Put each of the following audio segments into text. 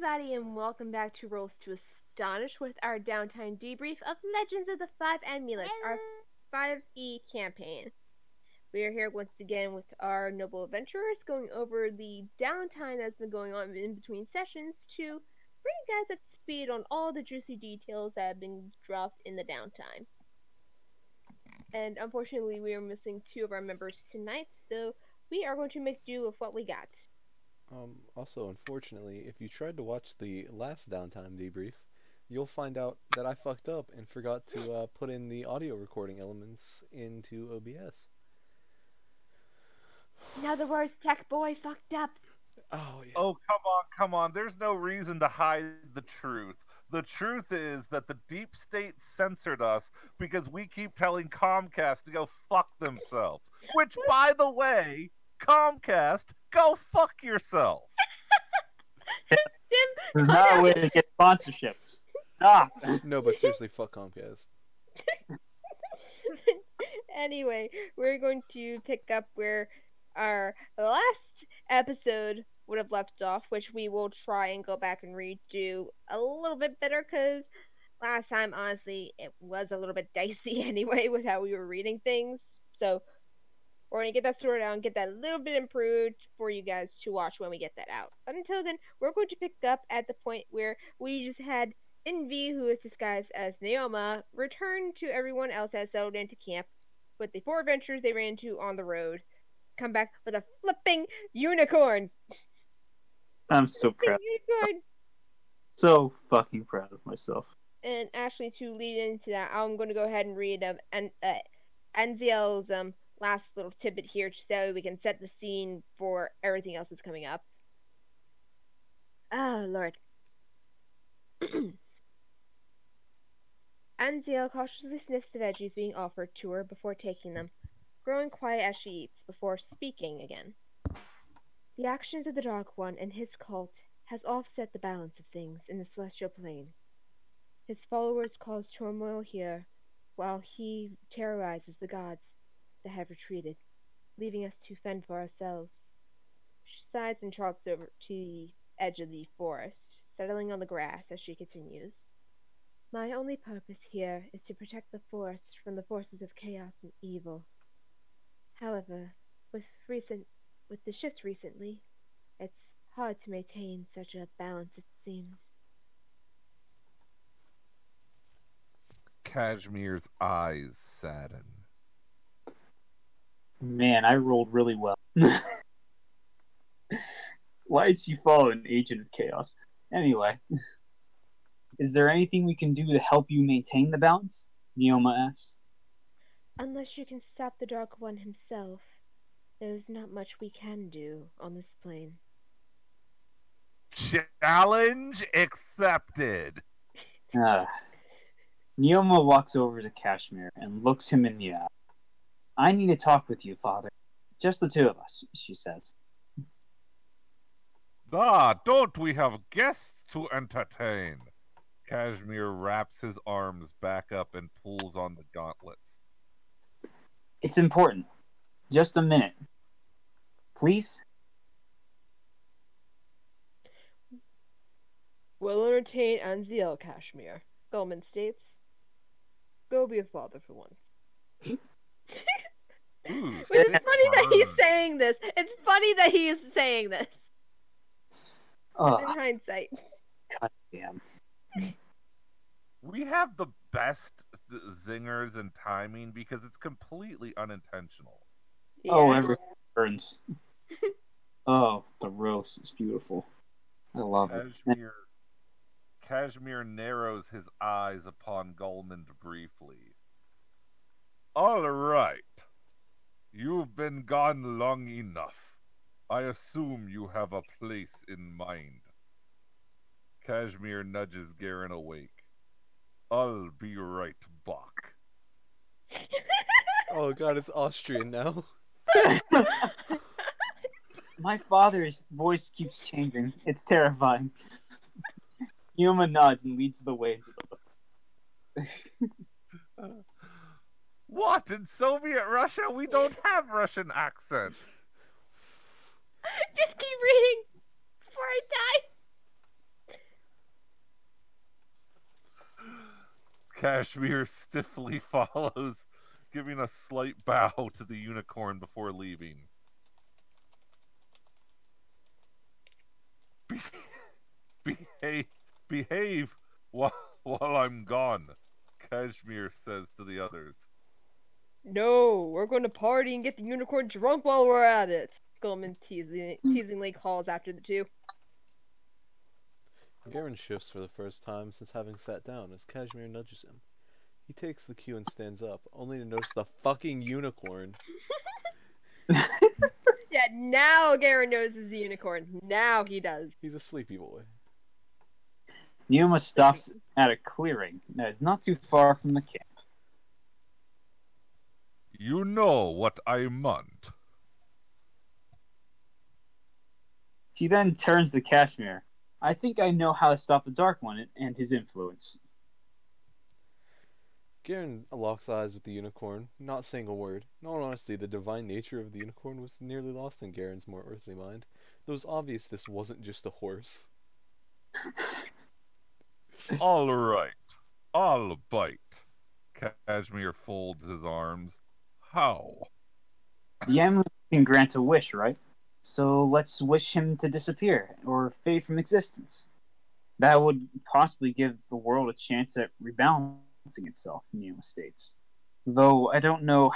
everybody, and welcome back to Rolls to Astonish with our downtime debrief of Legends of the Five Amulets, our 5e campaign. We are here once again with our noble adventurers, going over the downtime that's been going on in between sessions to bring you guys up to speed on all the juicy details that have been dropped in the downtime. And unfortunately, we are missing two of our members tonight, so we are going to make do with what we got. Also, unfortunately, if you tried to watch the last downtime debrief, you'll find out that I fucked up and forgot to put in the audio recording elements into OBS. In other words, Tech Boy fucked up. Oh, yeah. Oh, come on. There's no reason to hide the truth. The truth is that the deep state censored us because we keep telling Comcast to go fuck themselves. Which, by the way, Comcast, go fuck yourself. There's not a way to get sponsorships. No, but seriously, fuck Comcast. Anyway, we're going to pick up where our last episode would have left off, which we will try and go back and redo a little bit better, because last time, honestly, it was a little bit dicey anyway with how we were reading things. So we're going to get that sorted out and get that a little bit improved for you guys to watch when we get that out. But until then, we're going to pick up at the point where we just had Envy, who is disguised as Naoma, return to everyone else that settled into camp with the 4 adventures they ran into on the road. Come back with a flipping unicorn. I'm so proud. Unicorn. So fucking proud of myself. And actually, to lead into that, I'm going to go ahead and read Anziel's last little tidbit here, so we can set the scene for everything else that's coming up. Oh, Lord. Anziel cautiously sniffs the veggies being offered to her before taking them, growing quiet as she eats before speaking again. The actions of the Dark One and his cult has offset the balance of things in the celestial plane. His followers cause turmoil here, while he terrorizes the gods that have retreated, leaving us to fend for ourselves. She sighs and trots over to the edge of the forest, settling on the grass as she continues. My only purpose here is to protect the forest from the forces of chaos and evil. However, with the shift recently, it's hard to maintain such a balance, it seems. Cashmere's eyes sadden. Man, I rolled really well. Why did she follow an agent of chaos? Anyway, is there anything we can do to help you maintain the balance? Neoma asks. Unless you can stop the Dark One himself, there is not much we can do on this plane. Challenge accepted. Neoma walks over to Kashmir and looks him in the eye. I need to talk with you, Father. Just the two of us, she says. Don't we have guests to entertain? Kashmir wraps his arms back up and pulls on the gauntlets. It's important. Just a minute. Please? We'll entertain Anziel, Kashmir, Goldman states. Go be a father for once. Ooh, It's funny that he's saying this. It's funny that he is saying this. Oh, In hindsight. God damn. We have the best zingers and timing because it's completely unintentional. Yeah. Oh, everything burns. Oh, the roast is beautiful. I love it. Kashmir narrows his eyes upon Goldman briefly. All right. You've been gone long enough. I assume you have a place in mind. Kashmir nudges Garen awake. I'll be right back. Oh, God, it's Austrian now. My father's voice keeps changing. It's terrifying. Yuma nods and leads the way into the What? In Soviet Russia, we don't have Russian accent. Just keep reading before I die. Kashmir stiffly follows, giving a slight bow to the unicorn before leaving. Behave, behave while I'm gone, Kashmir says to the others. No, we're going to party and get the unicorn drunk while we're at it. Goldman teasingly calls after the two. Garen shifts for the first time since having sat down as Kashmir nudges him. He takes the cue and stands up, only to notice the fucking unicorn. Yeah, now Garen notices the unicorn. Now he does. He's a sleepy boy. Neoma stops at a clearing that is not too far from the camp. You know what I meant. She then turns to Kashmir. I think I know how to stop the Dark One and his influence. Garen locks eyes with the unicorn, not saying a word. In all honesty, the divine nature of the unicorn was nearly lost in Garen's more earthly mind. It was obvious this wasn't just a horse. All right, I'll bite. Kashmir folds his arms. How? The amulet can grant a wish, right? So let's wish him to disappear or fade from existence. That would possibly give the world a chance at rebalancing itself, Neoma states. Though I don't know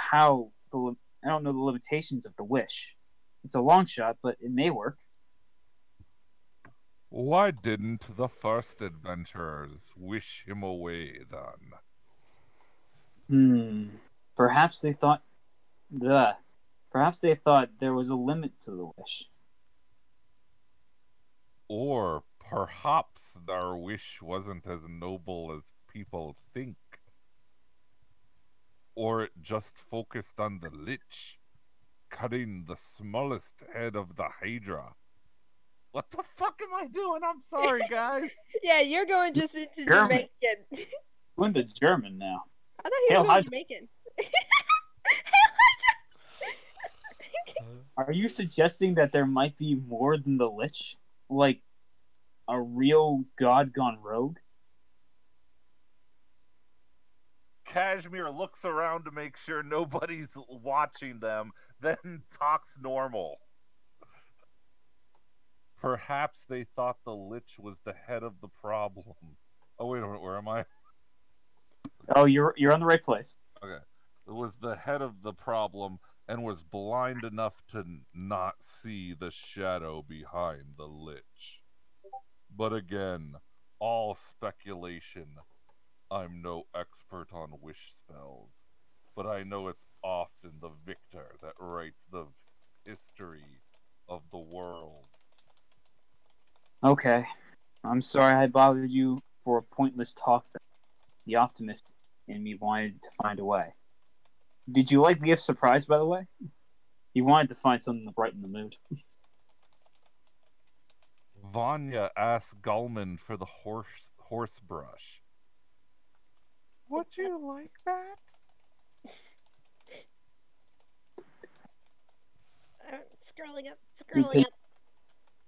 the limitations of the wish. It's a long shot, but it may work. Why didn't the first adventurers wish him away then? Perhaps they thought there was a limit to the wish. Or perhaps their wish wasn't as noble as people think. Or it just focused on the Lich, cutting the smallest head of the Hydra. What the fuck am I doing? I'm sorry, guys. Yeah, you're going just into German. Jamaican. We're in the German now. I thought he was going Jamaican. Are you suggesting that there might be more than the Lich? Like a real god gone rogue? Kashmir looks around to make sure nobody's watching them, then talks normal. Perhaps they thought the Lich was the head of the problem. Oh, wait a minute, where am I? Oh, you're on the right place. Okay. It was the head of the problem and was blind enough to not see the shadow behind the Lich. But again, all speculation. I'm no expert on wish spells, but I know it's often the victor that writes the history of the world. Okay. I'm sorry I bothered you for a pointless talk. The optimist in me wanted to find a way. Did you like Leah's surprise, by the way? He wanted to find something to brighten the mood. Vanya asked Gulman for the horse brush. Would you like that? Scrolling up.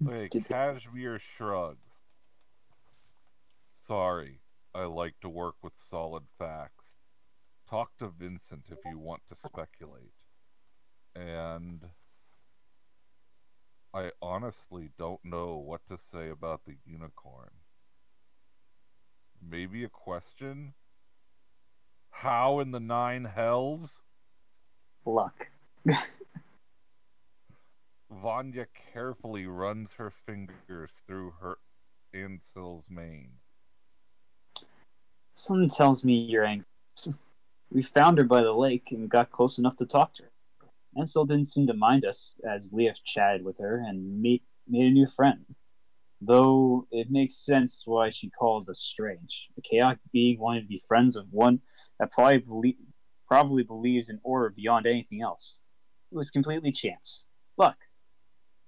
Wait, Kashmir shrugs. Sorry, I like to work with solid facts. Talk to Vincent if you want to speculate. And I honestly don't know what to say about the unicorn. Maybe a question? How in the 9 hells? Luck. Vanya carefully runs her fingers through her Ansel's mane. Something tells me you're angry. We found her by the lake and got close enough to talk to her. Ansel didn't seem to mind us as Leah chatted with her and made a new friend. Though it makes sense why she calls us strange. A chaotic being wanting to be friends with one that probably believes in order beyond anything else. It was completely chance. Luck.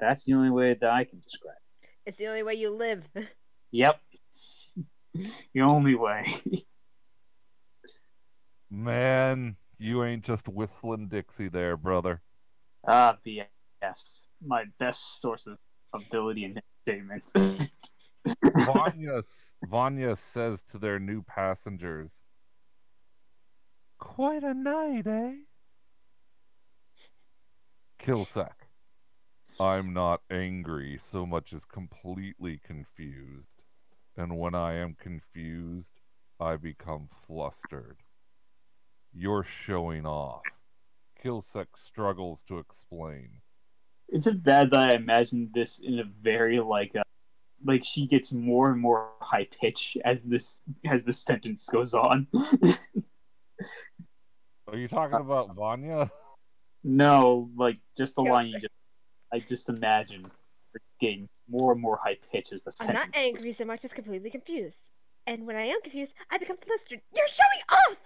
That's the only way that I can describe it. It's the only way you live. Yep. The only way. Man, you ain't just whistling Dixie there, brother. BS. My best source of ability and statements. Vanya says to their new passengers, Quite a night, eh? Kilsec, I'm not angry so much as completely confused. And when I am confused, I become flustered. You're showing off. Kilsec struggles to explain. Is it bad that I imagine this in a very like she gets more and more high pitched as this sentence goes on? Are you talking about Vanya? No, like just the line you Kilsick. just I just imagine her getting more and more high pitched as the I'm not sentence. angry so much as completely confused. And when I am confused, I become flustered. You're showing off!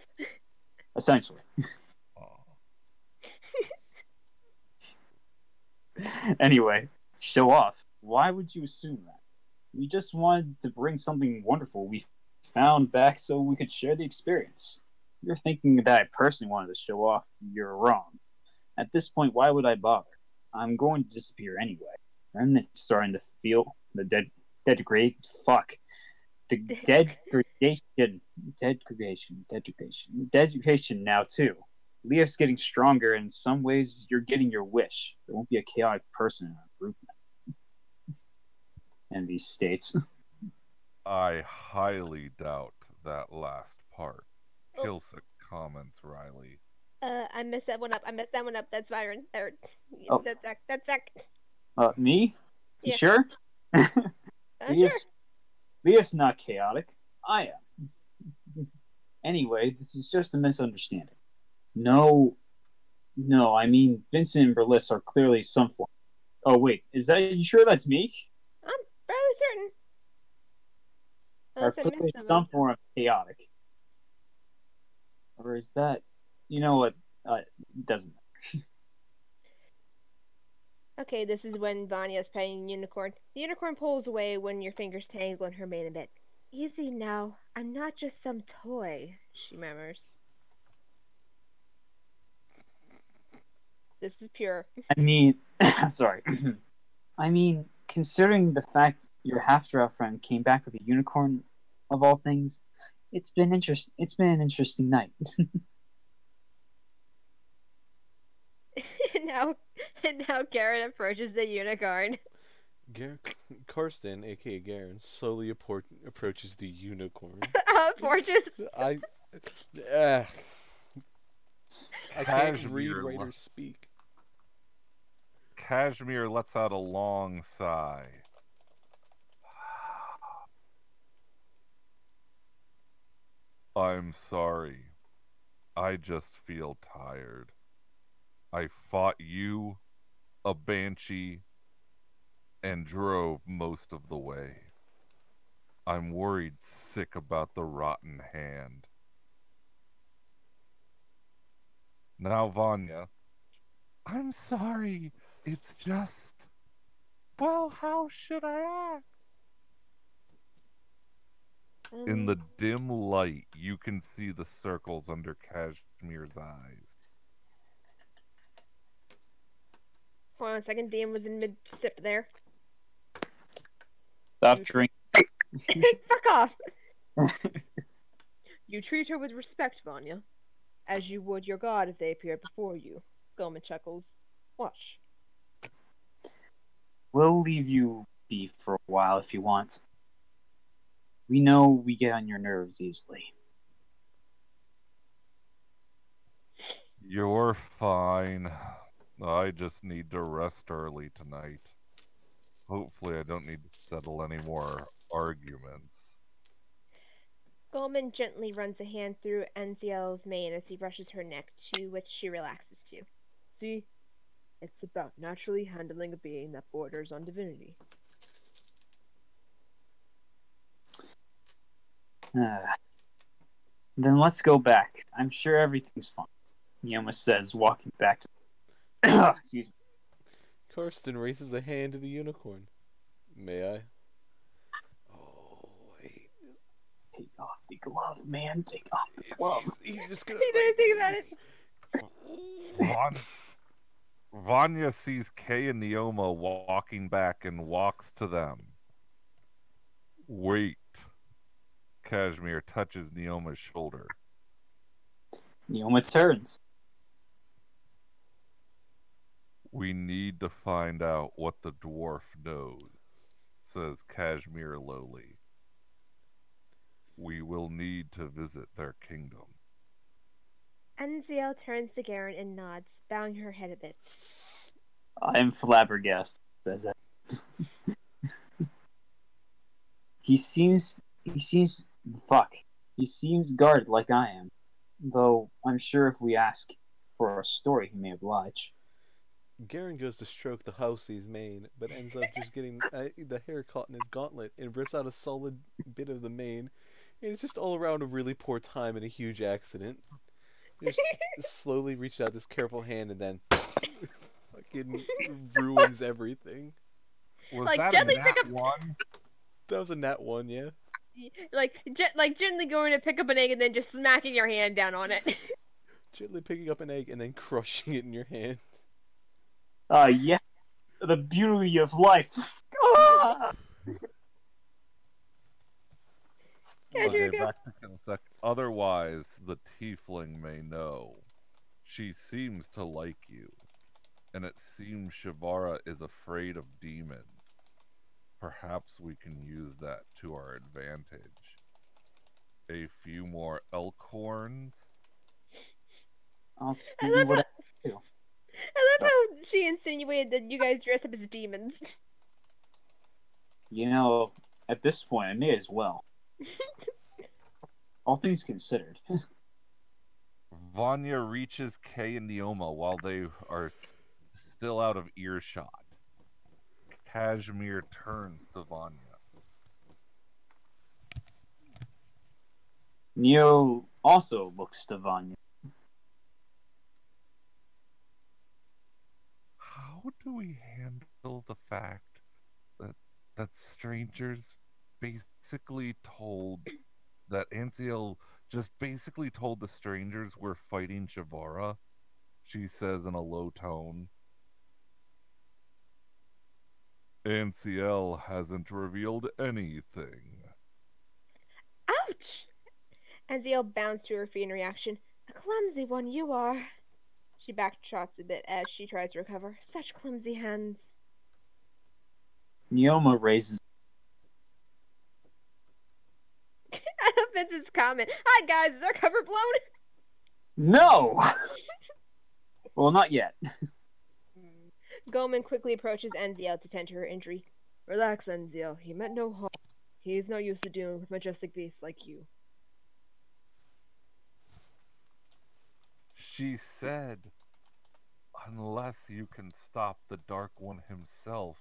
Essentially. Oh. Anyway, show off. Why would you assume that? We just wanted to bring something wonderful we found back so we could share the experience. You're thinking that I personally wanted to show off. You're wrong. At this point, why would I bother? I'm going to disappear anyway. I'm starting to feel the degradation now too. Leah's getting stronger. In some ways, you're getting your wish. There won't be a chaotic person in our group now. And these states. I highly doubt that last part. Oh. Kilsick comments Riley. I messed that one up. That's Byron. Or, Oh. That's Zach. That's Zach. Me? You Yeah. sure? Sure. Leah's not chaotic. I am. Anyway, this is just a misunderstanding. No, I mean, Vincent and Berlis are clearly some form. Oh, wait, you sure that's me? I'm fairly certain. Are Unless I clearly missed some someone. form of chaotic. Or is that. You know what? It doesn't matter. Okay, this is when Vanya's petting Unicorn. The unicorn pulls away when your fingers tangle in her mane a bit. Easy now. I'm not just some toy, she murmurs. This is pure. I mean, sorry. I mean, considering the fact your half-drow friend came back with a unicorn, of all things, it's been an interesting night. and now Garrett approaches the unicorn. Karsten, aka Garen, slowly approaches the unicorn. Forges. I can't read Cashmere writers speak. Cashmere lets out a long sigh. I'm sorry. I just feel tired. I fought you, a banshee, and drove most of the way. I'm worried sick about the rotten hand. Now, Vanya, I'm sorry. It's just. Well, how should I act? In the dim light, you can see the circles under Cashmere's eyes. Hold on a second, DM was in mid-sip there. Stop drinking. Fuck off! You treat her with respect, Vanya. As you would your god if they appeared before you. Goldman chuckles. Watch. We'll leave you be for a while if you want. We know we get on your nerves easily. You're fine. I just need to rest early tonight. Hopefully I don't need to settle any more arguments. Goldman gently runs a hand through Enziel's mane as he brushes her neck, to which she relaxes to. See? It's about naturally handling a being that borders on divinity. Then let's go back. I'm sure everything's fine. Yoma says, walking back to. Excuse me. Karsten raises a hand to the unicorn. May I? Oh, wait. Take off the glove, man. Take off the glove. He's just gonna. He didn't think about it. Vanya sees Kay and Neoma walking back and walks to them. Wait. Cashmere touches Neoma's shoulder. Neoma turns. We need to find out what the dwarf knows, says Kashmir lowly. We will need to visit their kingdom. Enziel turns to Garen and nods, bowing her head a bit. I'm flabbergasted, says that. He seems fuck. He seems guarded like I am. Though I'm sure if we ask for a story, he may oblige. Garen goes to stroke the housie's mane, but ends up just getting the hair caught in his gauntlet and rips out a solid bit of the mane. And it's just all around a really poor time and a huge accident. Just slowly reached out this careful hand and then fucking ruins everything. Was Like, that a gently nat pick up- one? That was a nat one, yeah. Like gently going to pick up an egg and then just smacking your hand down on it. Gently picking up an egg and then crushing it in your hand. Yeah. The beauty of life. Kashmir, Okay, back to Kilsec. Otherwise, the tiefling may know. She seems to like you, and it seems Shavara is afraid of demons. Perhaps we can use that to our advantage. A few more elk horns? I'll see I love what I how- can do. I love how she insinuated that you guys dress up as demons. You know, at this point, I may as well. All things considered. Vanya reaches Kay and Neoma while they are still out of earshot. Kashmir turns to Vanya. Neo also looks to Vanya. How do we handle the fact that strangers basically told that Anziel just basically told the strangers we're fighting Shavara? She says in a low tone. Anziel hasn't revealed anything. Ouch! Enziel bounds to her feet in reaction. A clumsy one you are. She backtrots a bit as she tries to recover. Such clumsy hands. Neoma raises. I love Vince's comment. Hi guys, is our cover blown? No! Well, not yet. Goldman quickly approaches Enziel to tend to her injury. Relax, Enziel. He meant no harm. He's not used to dealing with majestic beasts like you. She said, unless you can stop the Dark One himself,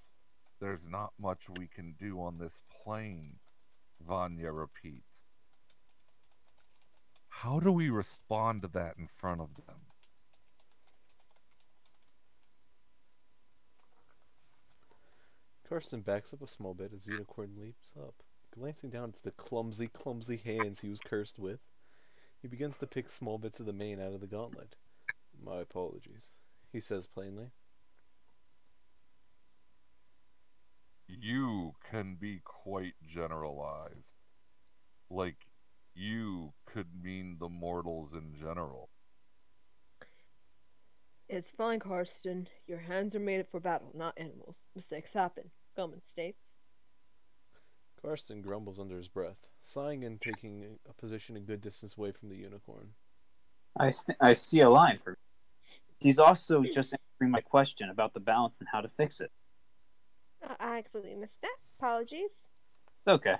there's not much we can do on this plane, Vanya repeats. How do we respond to that in front of them? Karsten backs up a small bit as Unicorn leaps up. Glancing down at the clumsy, clumsy hands he was cursed with, he begins to pick small bits of the mane out of the gauntlet. My apologies, he says plainly. You can be quite generalized. Like, you could mean the mortals in general. It's fine, Karsten. Your hands are made for battle, not animals. Mistakes happen. Goldman states. Karsten grumbles under his breath, sighing and taking a position a good distance away from the unicorn. I see a line for me. He's also just answering my question about the balance and how to fix it. I completely missed that. Apologies. It's okay.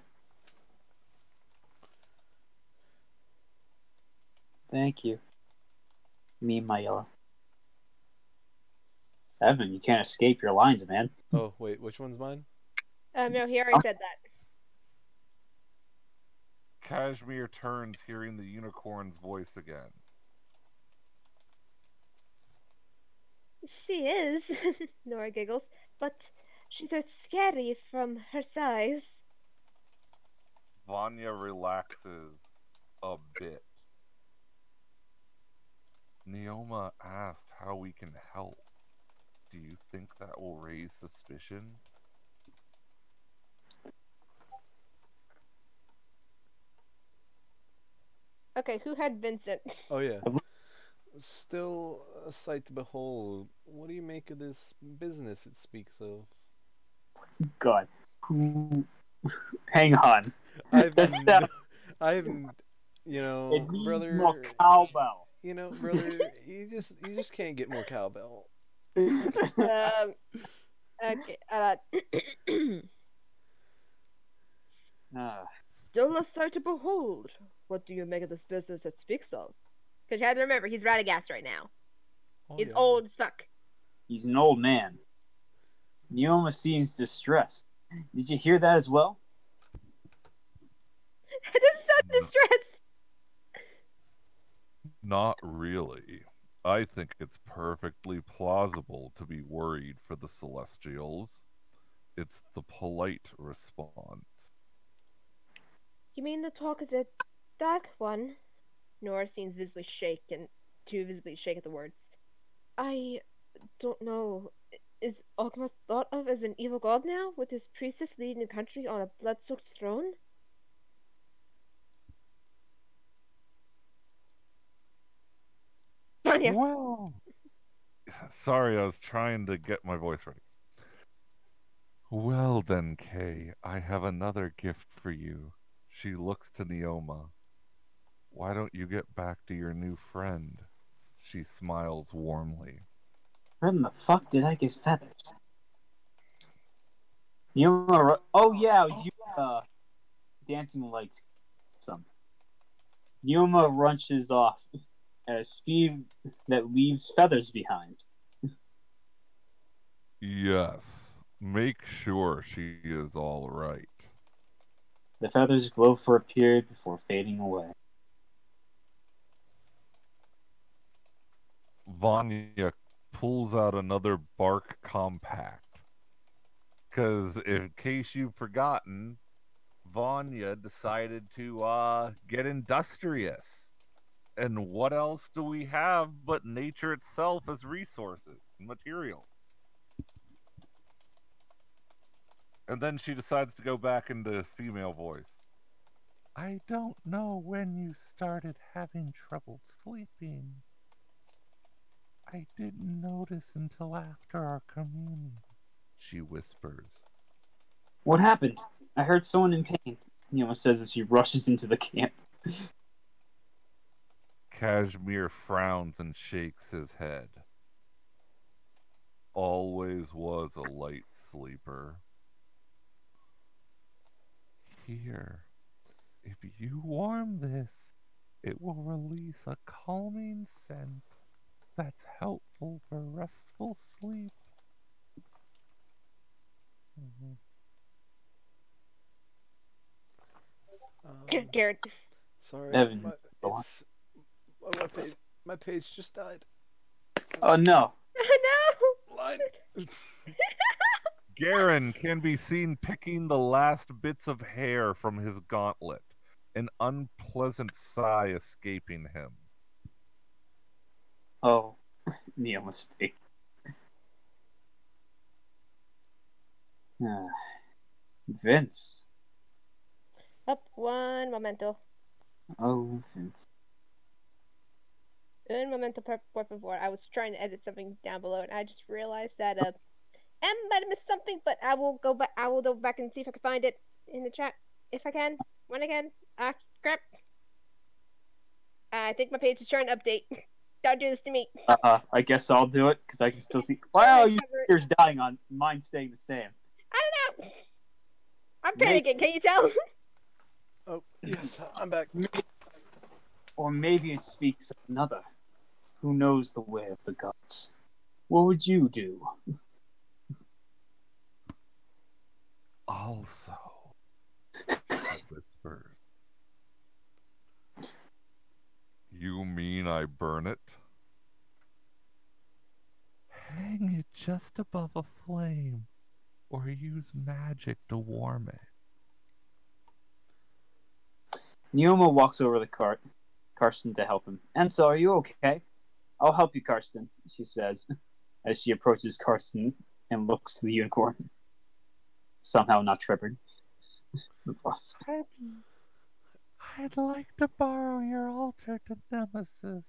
Thank you. Me and my yellow. Evan, you can't escape your lines, man. Oh, wait, which one's mine? No, he already said that. Kashmir turns, hearing the unicorn's voice again. She is, Nora giggles, but she's so scary from her size. Vanya relaxes a bit. Neoma asked how we can help. Do you think that will raise suspicions? Okay, who had Vincent? Oh, yeah. Still a sight to behold. What do you make of this business it speaks of? God. Who? Hang on. I've, That's n- I've, It needs more brother, cowbell. brother, you just can't get more cowbell. Um. Okay. Ah, Still a sight to behold. What do you make of this business it speaks of? Because you have to remember, he's Radagast right now. Oh He's yeah. old as fuck. he's an old man. Neoma seems distressed. Did you hear that as well? This is so No, distressed. not really. I think it's perfectly plausible to be worried for the Celestials. It's the polite response. You mean the talk is a dark one? Nora seems visibly shaken, too visibly shaken at the words. I don't know. Is Ogma thought of as an evil god now, with his priestess leading the country on a blood-soaked throne? Vanya! Well, sorry, I was trying to get my voice ready. Well then, Kay, I have another gift for you. She looks to Neoma. Why don't you get back to your new friend? She smiles warmly. Where in the fuck did I get feathers? Neoma. Oh yeah, it was you. Dancing lights. Some. Neoma rushes off at a speed that leaves feathers behind. Yes, make sure she is all right. The feathers glow for a period before fading away. Vanya pulls out another bark compact. Because, in case you've forgotten, Vanya decided to get industrious. And what else do we have but nature itself as resources and materials? And then she decides to go back into female voice. I don't know when you started having trouble sleeping. I didn't notice until after our communion, she whispers. What happened? I heard someone in pain. Neoma says as she rushes into the camp. Kashmir frowns and shakes his head. Always was a light sleeper. Here, if you warm this, it will release a calming scent that's helpful for restful sleep. Garrett. Sorry, Evan, go on. it's my page just died. Oh no. No! Line. Garen can be seen picking the last bits of hair from his gauntlet, an unpleasant sigh escaping him. Oh, Neoma states. Vince. Up one momento. Oh, Vince. Un momento por favor. I was trying to edit something down below, and I just realized that M might have missed something, but I will go back. I will go back and see if I can find it in the chat if I can. When I can. Crap. I think my page is trying to update. Don't do this to me. I guess I'll do it because I can still see. Wow, Alright, your cover it. ears dying on mine staying the same. I don't know. I'm Maybe- panicking. Can you tell? Oh yes, I'm back. Or maybe it speaks of another who knows the way of the gods. What would you do? Also, she whispers. You mean I burn it? Hang it just above a flame, or use magic to warm it. Neoma walks over to Karsten to help him. And so, are you okay? I'll help you, Karsten, she says, as she approaches Karsten and looks to the unicorn. Somehow not tripping. The boss. I'd like to borrow your altar to Nemesis.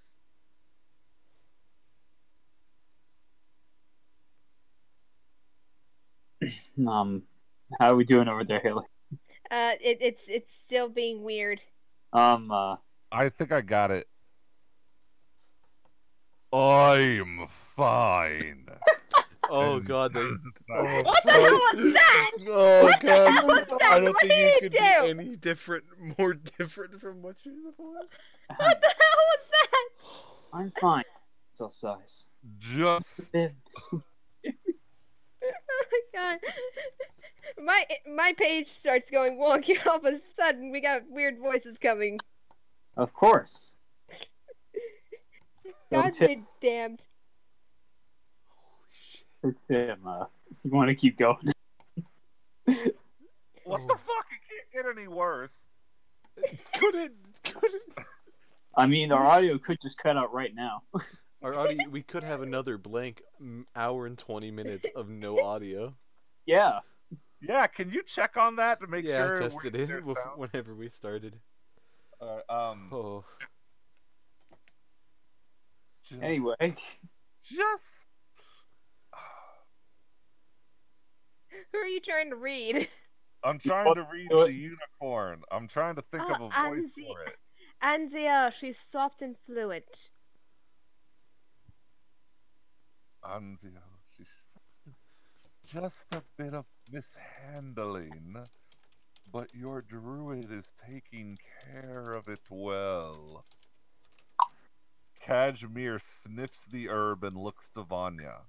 How are we doing over there, Haley? It's still being weird. I think I got it. I'm fine. Oh And- god, they. Oh What the fuck. hell was that? Oh What the god. hell was that? I don't What think did you he could do? be any different, more different from what you before. What the hell was that? I'm fine. Cell size. Just Oh my god. My page starts going wonky all of a sudden. We got weird voices coming. Of course. God Tim. be damned. It's him. You want to keep going? what the fuck? It can't get any worse. Couldn't. I mean, our audio could just cut out right now. Our audio. We could have another blank hour and 20 minutes of no audio. Yeah. Yeah, can you check on that to make Yeah, sure? I tested it there's sound? whenever we started. Oh. Just, Anyway, just Who are you trying to read? I'm trying to read do it. the unicorn. I'm trying to think Oh, of a voice Anzi. for it. Anzia, she's soft and fluid. Anzio, she's just a bit of mishandling, but your druid is taking care of it well. Kashmir sniffs the herb and looks to Vanya.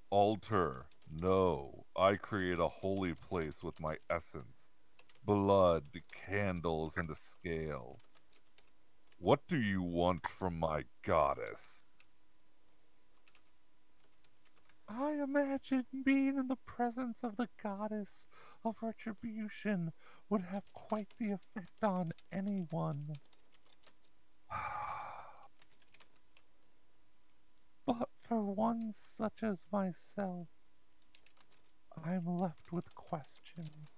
Altar, no, I create a holy place with my essence. Blood, candles, and a scale. What do you want from my goddess? I imagine being in the presence of the goddess of retribution would have quite the effect on anyone. But for one such as myself, I'm left with questions.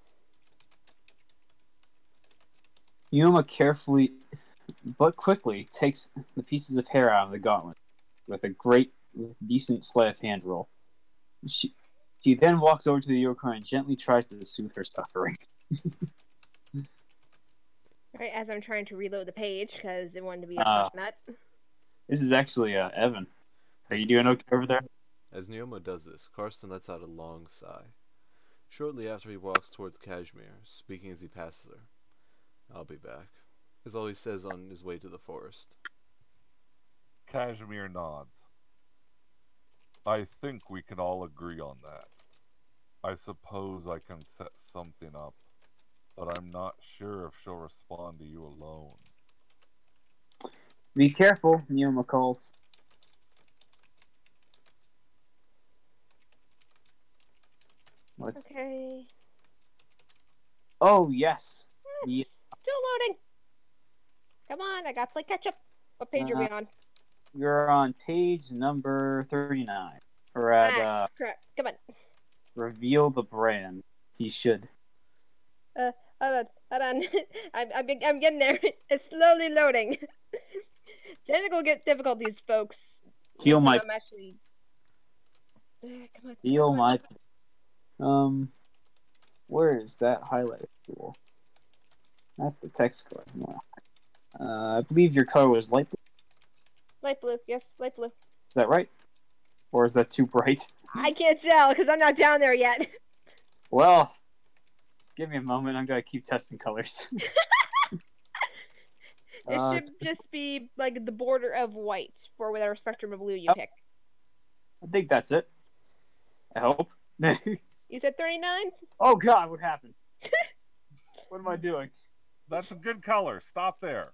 Yuma carefully but quickly takes the pieces of hair out of the gauntlet with a decent sleight of hand roll. She then walks over to the unicorn and gently tries to soothe her suffering. Right as I'm trying to reload the page because it wanted to be a hot nut. This is actually Evan. Are you doing okay over there? As Neoma does this, Karsten lets out a long sigh. Shortly after, he walks towards Kashmir, speaking as he passes her. I'll be back, is all he says on his way to the forest. Kashmir nods. I think we can all agree on that. I suppose I can set something up, but I'm not sure if she'll respond to you alone. Be careful, Yuma calls. Okay. Oh, yes. Yeah. Still loading. Come on, I gotta play catch up. What page are we on? You're on page number 39. We're at Correct. Come on. reveal the brand. He should. Hold on. I'm getting there. It's slowly loading. Technical difficulties, folks. Feel my. I'm actually. Come on. Feel come on. my. Where is that highlighter tool? That's the text color. No. I believe your color was light blue. Light blue. Yes, light blue. Is that right? Or is that too bright? I can't tell because I'm not down there yet. Well, give me a moment. I'm gonna keep testing colors. It should just be like the border of white for whatever spectrum of blue you pick. I think that's it. I hope. You said 39? Oh God, what happened? What am I doing? That's a good color. Stop there.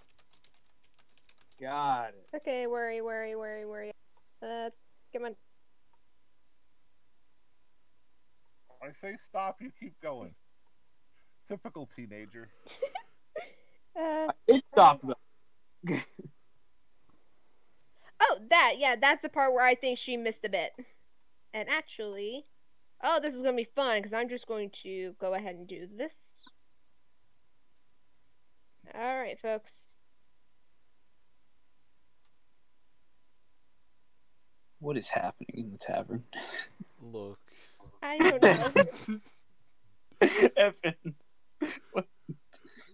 Got it. Okay, worry. Come on. I say stop, you keep going. Typical teenager. It stopped though. Oh, that's the part where I think she missed a bit. And actually, oh, this is going to be fun because I'm just going to go ahead and do this. Alright, folks. What is happening in the tavern? Look, I don't know. Evan.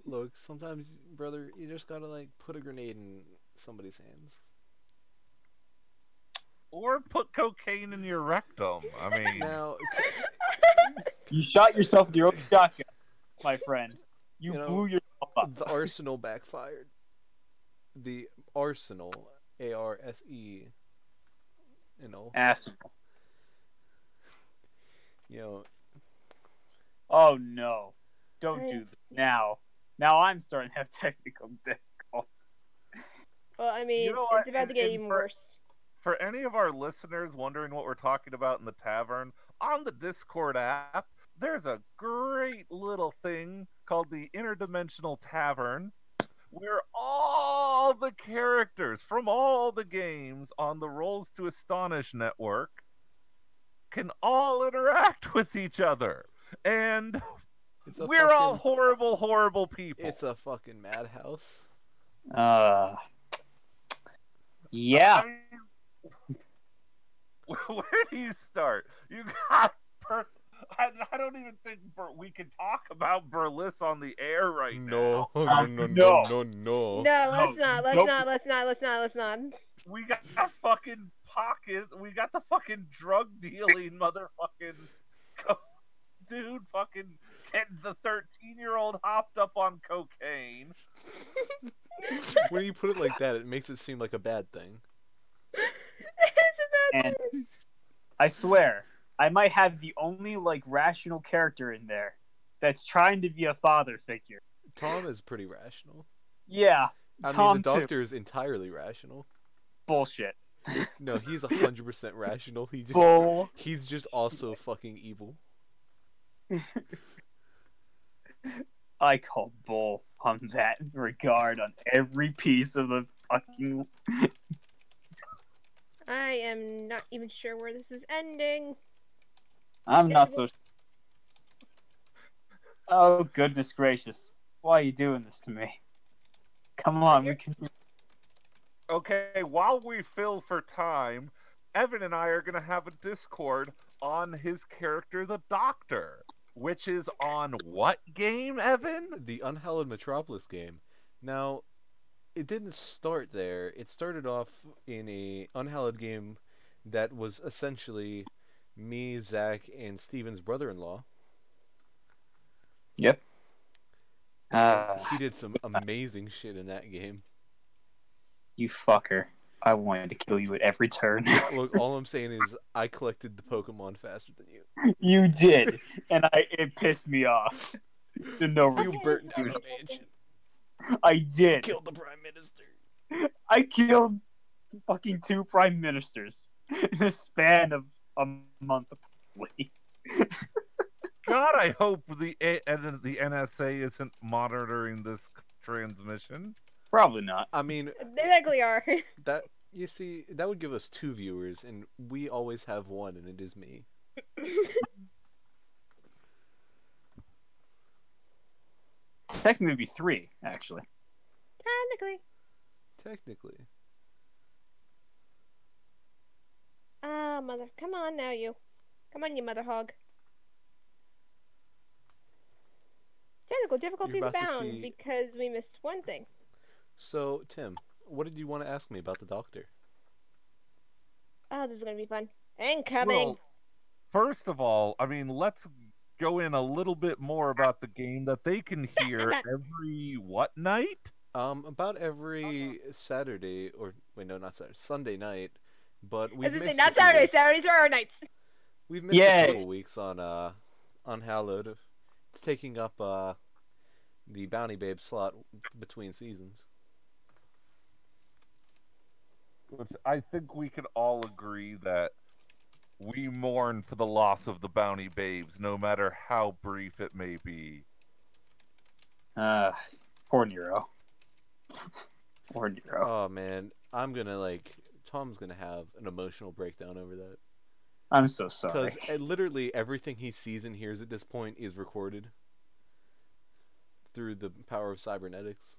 look. Sometimes, brother, you just gotta like put a grenade in somebody's hands. Or put cocaine in your rectum. I mean, Now, You shot yourself with your own shotgun, my friend. You You know, blew yourself up. the arsenal backfired. The arsenal, ARSE. You know, Asshole. you know. Oh no. Don't I- do this now. Now I'm starting to have technical difficulties. Well, I mean, You know what, it's about to get and even for- worse. for any of our listeners wondering what we're talking about in the tavern, on the Discord app, there's a great little thing called the Interdimensional Tavern, where all the characters from all the games on the Rolls to Astonish network can all interact with each other. And It's a we're all fucking, horrible, horrible people. It's a fucking madhouse. Yeah. I mean, where do you start? You got. I don't even think we can talk about Berliss on the air right now. No, no. No, No, let's not. Let's nope. not. Let's not. Let's not. Let's not. We got fucking pocket. We got the fucking drug dealing motherfucking dude. Fucking getting the 13-year-old hopped up on cocaine. When you put it like that, it makes it seem like a bad thing. It's a bad And thing. I swear, I might have the only like rational character in there that's trying to be a father figure. Tom is pretty rational. Yeah. I mean, Tom the too. doctor is entirely rational. Bullshit. No, he's 100% rational. He's just also fucking evil. I call bull on that regard on every piece of the fucking. I am not even sure where this is ending. I'm not so. Oh goodness gracious! Why are you doing this to me? Come on, we can. Okay, while we fill for time, Evan and I are gonna have a Discord on his character, the Doctor, which is on what game, Evan? The Unhallowed Metropolis game. Now, it didn't start there. It started off in a Unhallowed game that was essentially me, Zach, and Steven's brother-in-law. Yep. He did some amazing shit in that game. You fucker! I wanted to kill you at every turn. Look, all I'm saying is I collected the Pokemon faster than you. You did, and it pissed me off. To no You burnt down a mansion. I did. Killed the Prime Minister. I killed fucking 2 prime ministers in the span of a month. Probably. God, I hope the NSA isn't monitoring this transmission. Probably not. I mean, They likely are. that you see, that would give us 2 viewers, and we always have one, and it is me. Technically, it'd be 3, actually. Technically. Technically. Ah, mother. Come on now, you. Come on, you mother hog. Technical difficulties You're about to abound see- because we missed one thing. So, Tim, what did you want to ask me about the Doctor? Oh, this is gonna be fun. Incoming. Well, first of all, I mean, let's go in a little bit more about the game that they can hear every what night? About every Saturday, or wait, no, not Saturday, Sunday night. But As we've I say, missed not a few Saturdays. weeks. Saturdays are our nights. We've missed Yay. a couple weeks on Unhallowed. It's taking up the Bounty Babe slot between seasons. Which I think we can all agree that we mourn for the loss of the Bounty Babes, no matter how brief it may be. Poor Nero. Poor Nero. Oh man, Tom's gonna have an emotional breakdown over that. I'm so sorry. Because literally everything he sees and hears at this point is recorded through the power of cybernetics.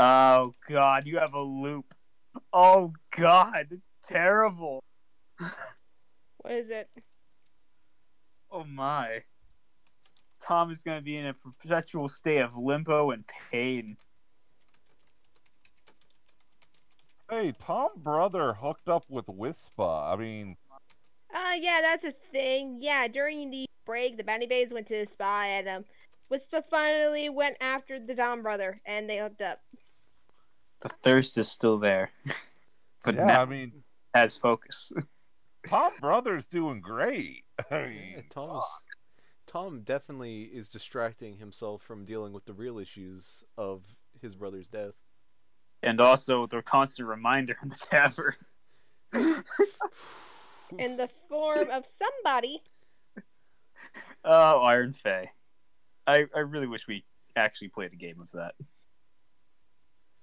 Oh God, you have a loop. Oh God, it's terrible. What is it? Oh my. Tom is going to be in a perpetual state of limbo and pain. Hey, Tom Brother hooked up with Wispa. I mean, Yeah, that's a thing. Yeah, during the break, the Bounty Bays went to the spa, and Wispa finally went after the Dom brother, and they hooked up. The thirst is still there, but yeah, now I mean, has focus. Tom Brother's doing great. I Yeah, mean, Tom definitely is distracting himself from dealing with the real issues of his brother's death. And also the constant reminder in the tavern. In the form of somebody. Oh, Iron Fey. I really wish we actually played a game of that.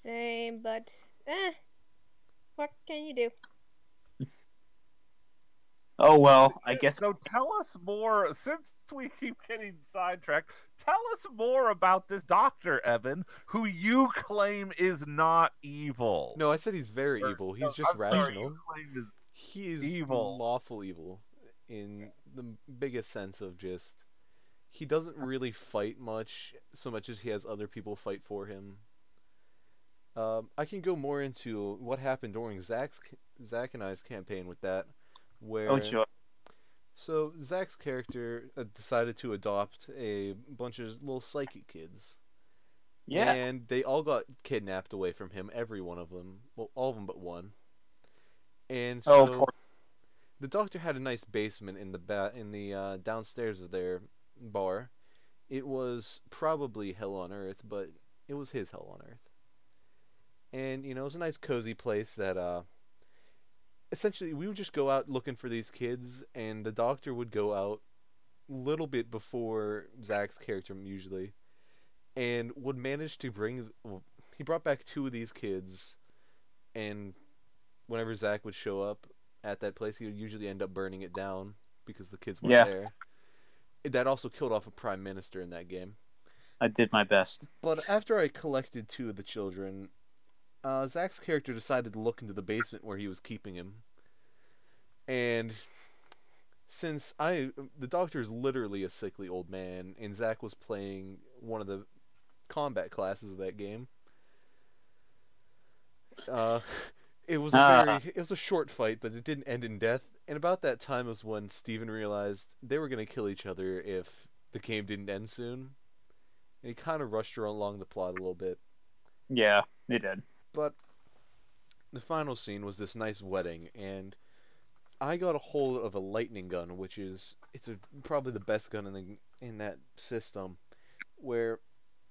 Same, but what can you do? Oh well, I guess. So tell us more, since we keep getting sidetracked, tell us more about this Dr. Evan, who you claim is not evil. No, I said he's very evil. He's just I'm sorry, rational. you claim is He is evil. lawful evil in the biggest sense of just he doesn't really fight much so much as he has other people fight for him. I can go more into what happened during Zach and I's campaign with that, where Oh, sure. so Zach's character decided to adopt a bunch of little psychic kids. Yeah. And they all got kidnapped away from him, every one of them. Well, all of them but one. And Oh, so poor. the doctor had a nice basement in the downstairs of their bar. It was probably hell on earth, but it was his hell on earth. And it was a nice cozy place that essentially we would just go out looking for these kids, and the doctor would go out a little bit before Zach's character usually, and would manage to he brought back two of these kids, and whenever Zach would show up at that place, he would usually end up burning it down because the kids weren't there. That also killed off a prime minister in that game. I did my best. But after I collected two of the children, Zach's character decided to look into the basement where he was keeping him. And since the doctor is literally a sickly old man, and Zach was playing one of the combat classes of that game, it was a short fight, but it didn't end in death. And about that time was when Steven realized they were going to kill each other if the game didn't end soon. And he kind of rushed her along the plot a little bit. Yeah, they did. But the final scene was this nice wedding, and I got a hold of a lightning gun, which is probably the best gun in that system, where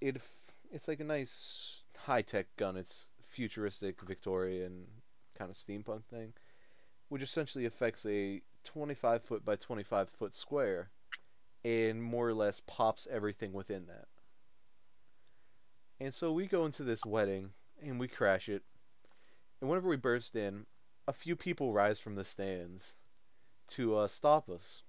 it's like a nice high-tech gun. It's futuristic Victorian kind of steampunk thing, which essentially affects a 25-foot by 25-foot square and more or less pops everything within that. And so we go into this wedding and we crash it, and whenever we burst in, a few people rise from the stands to stop us.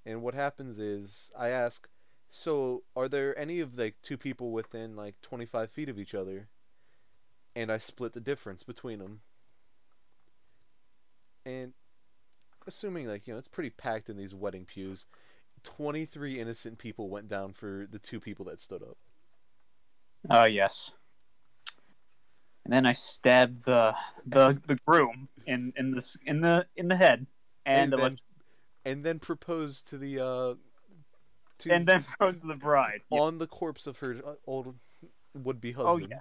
And what happens is I ask, so are there any of the two people within like 25 feet of each other? And I split the difference between them. And assuming it's pretty packed in these wedding pews, 23 innocent people went down for the two people that stood up. Oh yes. And then I stabbed the groom in the head, and then proposed to the and then proposed to the bride on the corpse of her old would-be husband.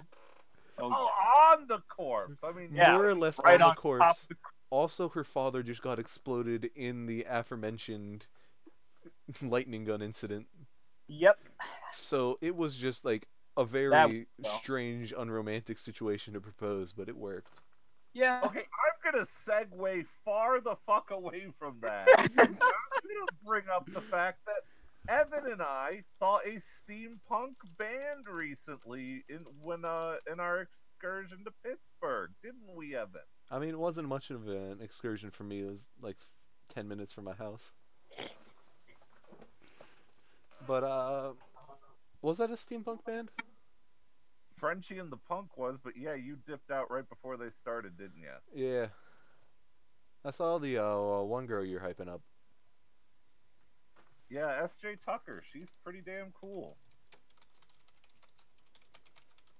Oh, on the corpse. I mean, more or less right on the corpse. the... Also, her father just got exploded in the aforementioned lightning gun incident. Yep. So it was just like a very strange, unromantic situation to propose, but it worked. Yeah. Okay, I'm gonna segue far the fuck away from that. I'm gonna bring up the fact that Evan and I saw a steampunk band recently in our excursion to Pittsburgh, didn't we, Evan? I mean, it wasn't much of an excursion for me. It was like 10 minutes from my house. But was that a steampunk band? Frenchie and the Punk was, but yeah, you dipped out right before they started, didn't you? Yeah. I saw the one girl you're hyping up. Yeah, S.J. Tucker. She's pretty damn cool.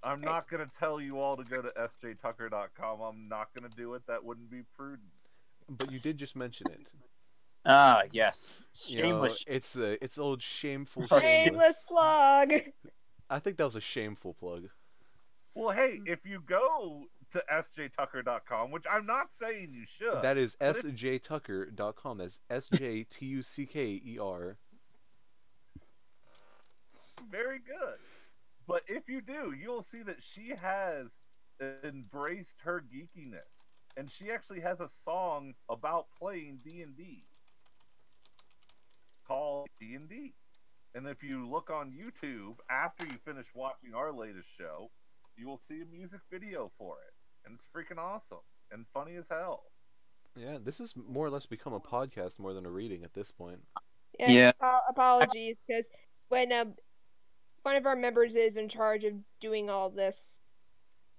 I'm not going to tell you all to go to sjtucker.com. I'm not going to do it. That wouldn't be prudent. But you did just mention it. Ah, yes. You know, Shameless. it's old shameful Oh, Shameless plug. I think that was a shameful plug. Well, hey, if you go to sjtucker.com, which I'm not saying you should. That is but if- sjtucker.com. That's SJTUCKER. Very good. But if you do, you'll see that she has embraced her geekiness. And she actually has a song about playing D&D called D&D. And if you look on YouTube after you finish watching our latest show, you will see a music video for it. And it's freaking awesome and funny as hell. Yeah, this has more or less become a podcast more than a reading at this point. Yeah. Apologies, because when one of our members is in charge of doing all this,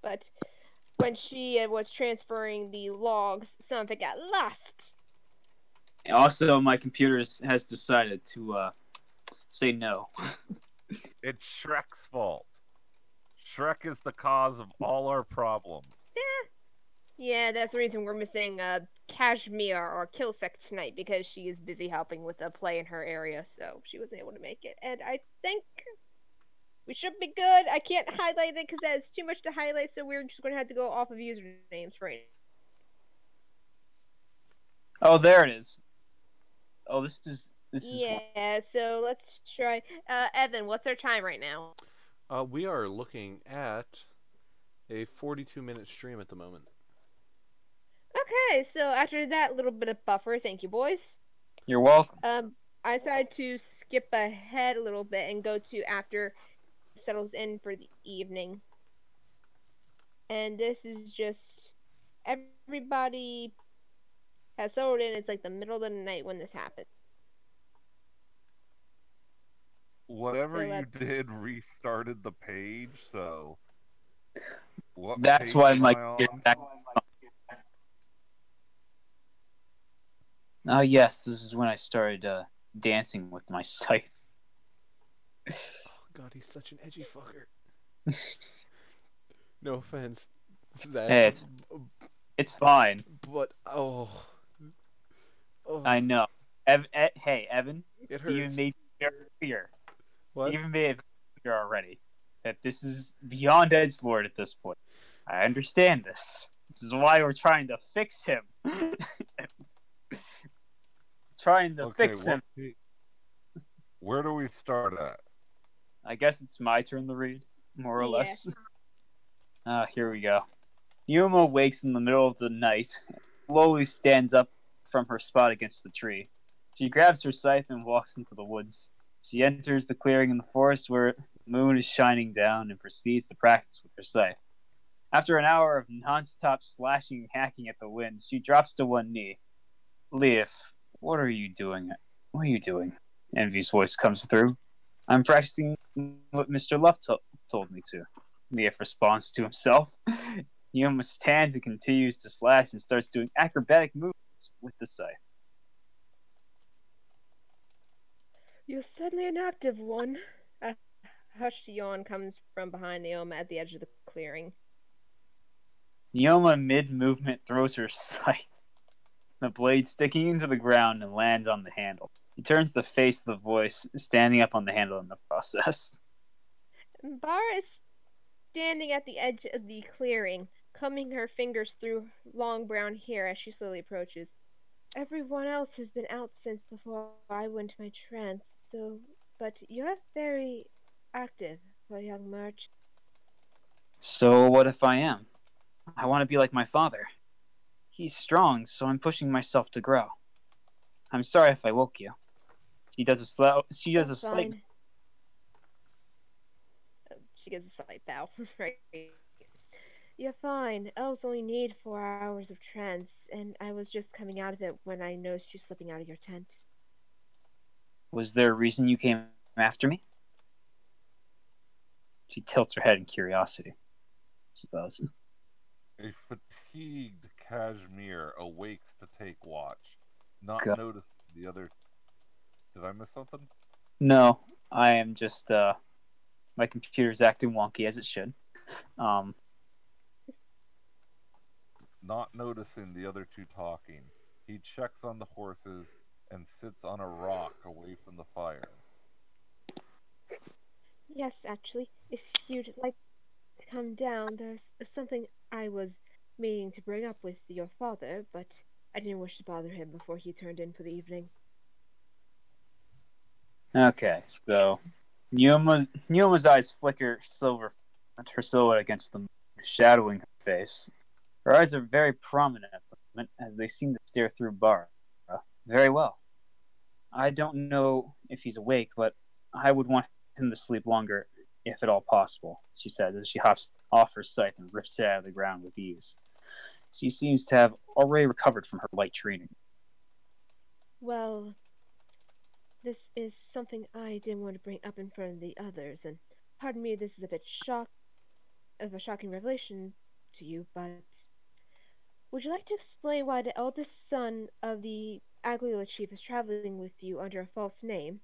but when she was transferring the logs, some of it got lost. Also, my computer has decided to say no. It's Shrek's fault. Shrek is the cause of all our problems. Yeah, that's the reason we're missing Kashmir or Kilsec tonight, because she is busy helping with a play in her area, so she wasn't able to make it. And I think we should be good. I can't highlight it because that's too much to highlight, so we're just going to have to go off of usernames for it. Oh, there it is. Oh, this is. Yeah, so let's try. Evan, what's our time right now? We are looking at a 42-minute stream at the moment. Okay, so after that little bit of buffer, thank you, boys. You're welcome. I decided to skip ahead a little bit and go to after it settles in for the evening. And this is just everybody has settled in. It's like the middle of the night when this happened. Whatever So you did restarted the page, so what That's page why am my I on? Oh yes, this is when I started dancing with my scythe. Oh god, he's such an edgy fucker. No offense, Zach. Hey, it's fine. But oh, I know. Hey, Evan, it you hurts. made it clear. What? You even made it clear already that this is beyond edgelord at this point. I understand this. This is why we're trying to fix him. Trying to fix him. Where do we start at? I guess it's my turn to read, more or less. Here we go. Yuma wakes in the middle of the night, slowly stands up from her spot against the tree. She grabs her scythe and walks into the woods. She enters the clearing in the forest where the moon is shining down and proceeds to practice with her scythe. After an hour of non-stop slashing and hacking at the wind, she drops to one knee. Leaf, what are you doing? What are you doing? Envy's voice comes through. I'm practicing what Mr. Luck told me to. Leaf responds to himself. Yuma stands and continues to slash and starts doing acrobatic movements with the scythe. You're suddenly an active one. A hushed yawn comes from behind Naoma at the edge of the clearing. Yoma, mid-movement, throws her scythe, the blade sticking into the ground, and lands on the handle. He turns to face the voice, standing up on the handle in the process. Bar is standing at the edge of the clearing, combing her fingers through long brown hair as she slowly approaches. Everyone else has been out since before I went into my trance, but you're very active for a young merchant. So what if I am? I want to be like my father. He's strong, so I'm pushing myself to grow. I'm sorry if I woke you. She does a slight. She gives a slight bow. Right. You're fine. Elves only need 4 hours of trance, and I was just coming out of it when I noticed you slipping out of your tent. Was there a reason you came after me? She tilts her head in curiosity, I suppose. A fatigued Kashmir awakes to take watch, not God. noticing the other. Did I miss something? No, I am just, my computer's acting wonky as it should. Um, Not noticing the other two talking, he checks on the horses and sits on a rock away from the fire. Yes, actually, if you'd like to come down, there's something I was meaning to bring up with your father, but I didn't wish to bother him before he turned in for the evening. okay, so Nyoma's eyes flicker silver, her silhouette against the moon, shadowing her face. Her eyes are very prominent at the moment, as they seem to stare through Bara. Very well. I don't know if he's awake, but I would want him to sleep longer, if at all possible, she says as she hops off her scythe and rips it out of the ground with ease. She seems to have already recovered from her light training. Well, this is something I didn't want to bring up in front of the others, and pardon me, this is a bit of a shocking revelation to you, but would you like to explain why the eldest son of the Aguila chief is traveling with you under a false name?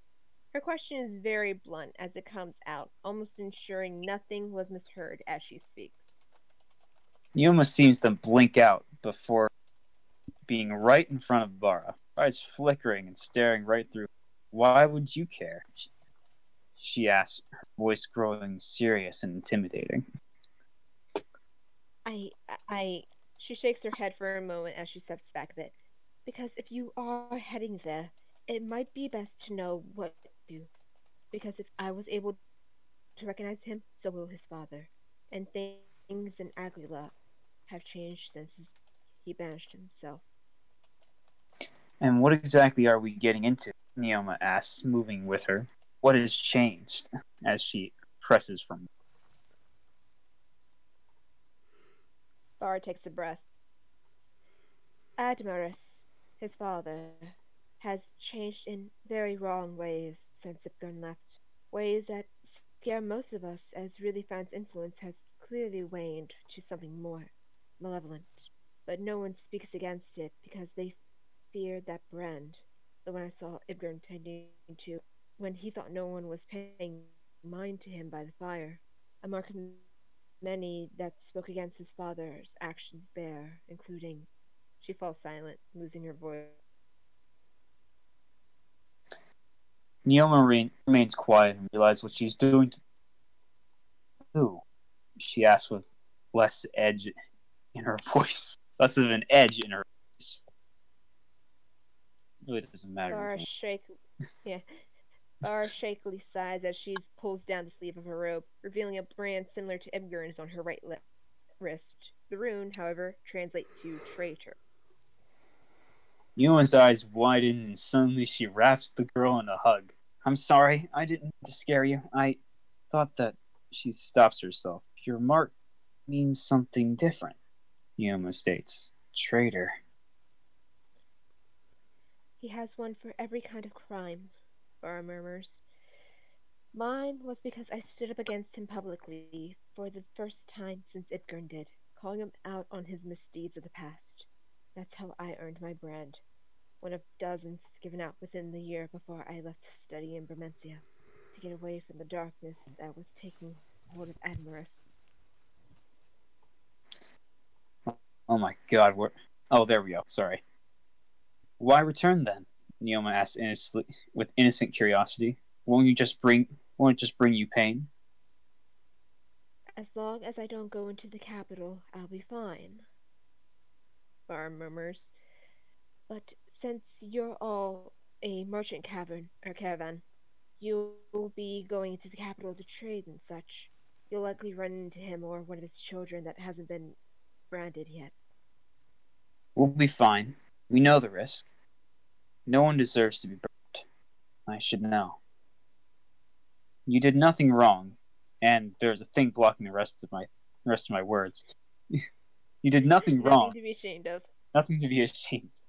Her question is very blunt as it comes out, almost ensuring nothing was misheard as she speaks. Nyoma seems to blink out before being right in front of Bara, eyes flickering and staring right through. Why would you care? She asks, her voice growing serious and intimidating. I, I, she shakes her head for a moment as she steps back a bit. Because if you are heading there, it might be best to know what to do. Because if I was able to recognize him, so will his father. And things in Aguila have changed since he banished himself. And what exactly are we getting into? Nyoma asks, moving with her. What has changed? As she presses from. Bar takes a breath. Admiras, his father, has changed in very wrong ways since Ipgun left. Ways that scare most of us, as really Fan's influence has clearly waned to something more malevolent. But no one speaks against it because they fear that brand. The one I saw Ibgern tending to when he thought no one was paying mind to him by the fire. A mark of many that spoke against his father's actions bear, including. She falls silent, losing her voice. Nyoma remains quiet and realizes what she's doing to who? She asks with less edge in her voice. Less of an edge in her voice. It really doesn't matter. Bar yeah. Bar shakily sighs as she pulls down the sleeve of her robe, revealing a brand similar to Ibgern's on her right wrist. The rune, however, translates to traitor. Yuma's eyes widen and suddenly she wraps the girl in a hug. I'm sorry, I didn't mean to scare you. I thought that she stops herself. Your mark means something different, Yuma states. Traitor. He has one for every kind of crime, Bar murmurs. Mine was because I stood up against him publicly for the first time since Idgern did, calling him out on his misdeeds of the past. That's how I earned my brand. One of dozens given out within the year before I left to study in Bermencia, to get away from the darkness that was taking hold of Admiras. Oh my god, Oh, there we go. Sorry. Why return then? Neoma asked with innocent curiosity. Won't it just bring you pain? As long as I don't go into the capital, I'll be fine, Bar murmurs. But since you're all a merchant caravan, you'll be going into the capital to trade and such. You'll likely run into him or one of his children that hasn't been branded yet. We'll be fine. We know the risk. No one deserves to be burnt. I should know. You did nothing wrong, and there's a thing blocking the rest of my words. You did nothing wrong. Nothing to be ashamed of. Nothing to be ashamed.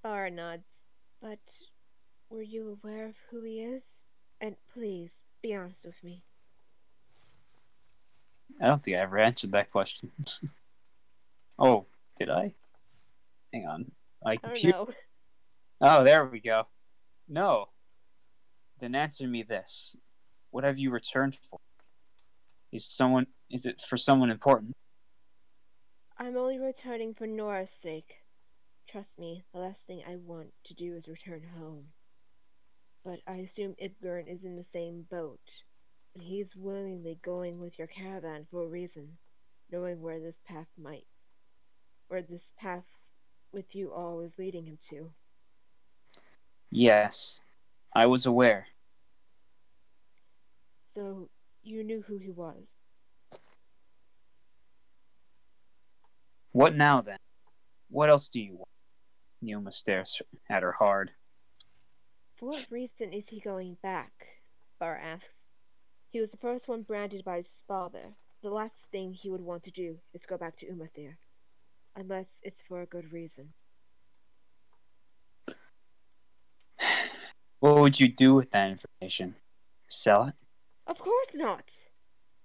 Bar nods. But were you aware of who he is? And please, be honest with me. I don't think I ever answered that question. Oh, did I? Hang on. My I don't computer. know. Oh, there we go. No. Then answer me this. What have you returned for? Is it for someone important? I'm only returning for Nora's sake. Trust me, the last thing I want to do is return home. But I assume Ibgern is in the same boat. And he's willingly going with your caravan for a reason, knowing where this path with you all is leading him to. Yes. I was aware. So, you knew who he was. What now, then? What else do you want? Neoma stares at her hard. For what reason is he going back? Bar asks. He was the first one branded by his father. The last thing he would want to do is go back to Umathir, unless it's for a good reason. What would you do with that information? Sell it? Of course not,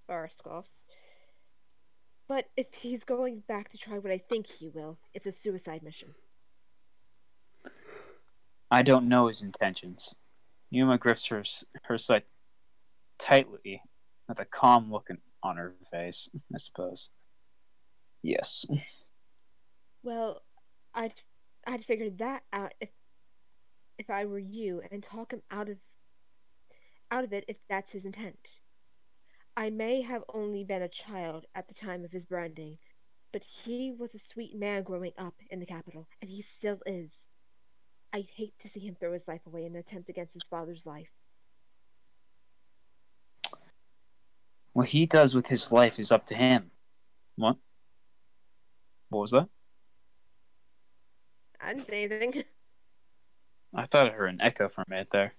Bar scoffs. But if he's going back to try what I think he will, it's a suicide mission. I don't know his intentions. Neoma grips her sight tightly, with a calm look on her face, I suppose. Yes. Well, I'd I'd figure that out if I were you and talk him out of it if that's his intent. I may have only been a child at the time of his branding, but he was a sweet man growing up in the capital, and he still is. I'd hate to see him throw his life away in an attempt against his father's life. What he does with his life is up to him. What? What was that? I didn't say anything. I thought I heard an echo for a minute there.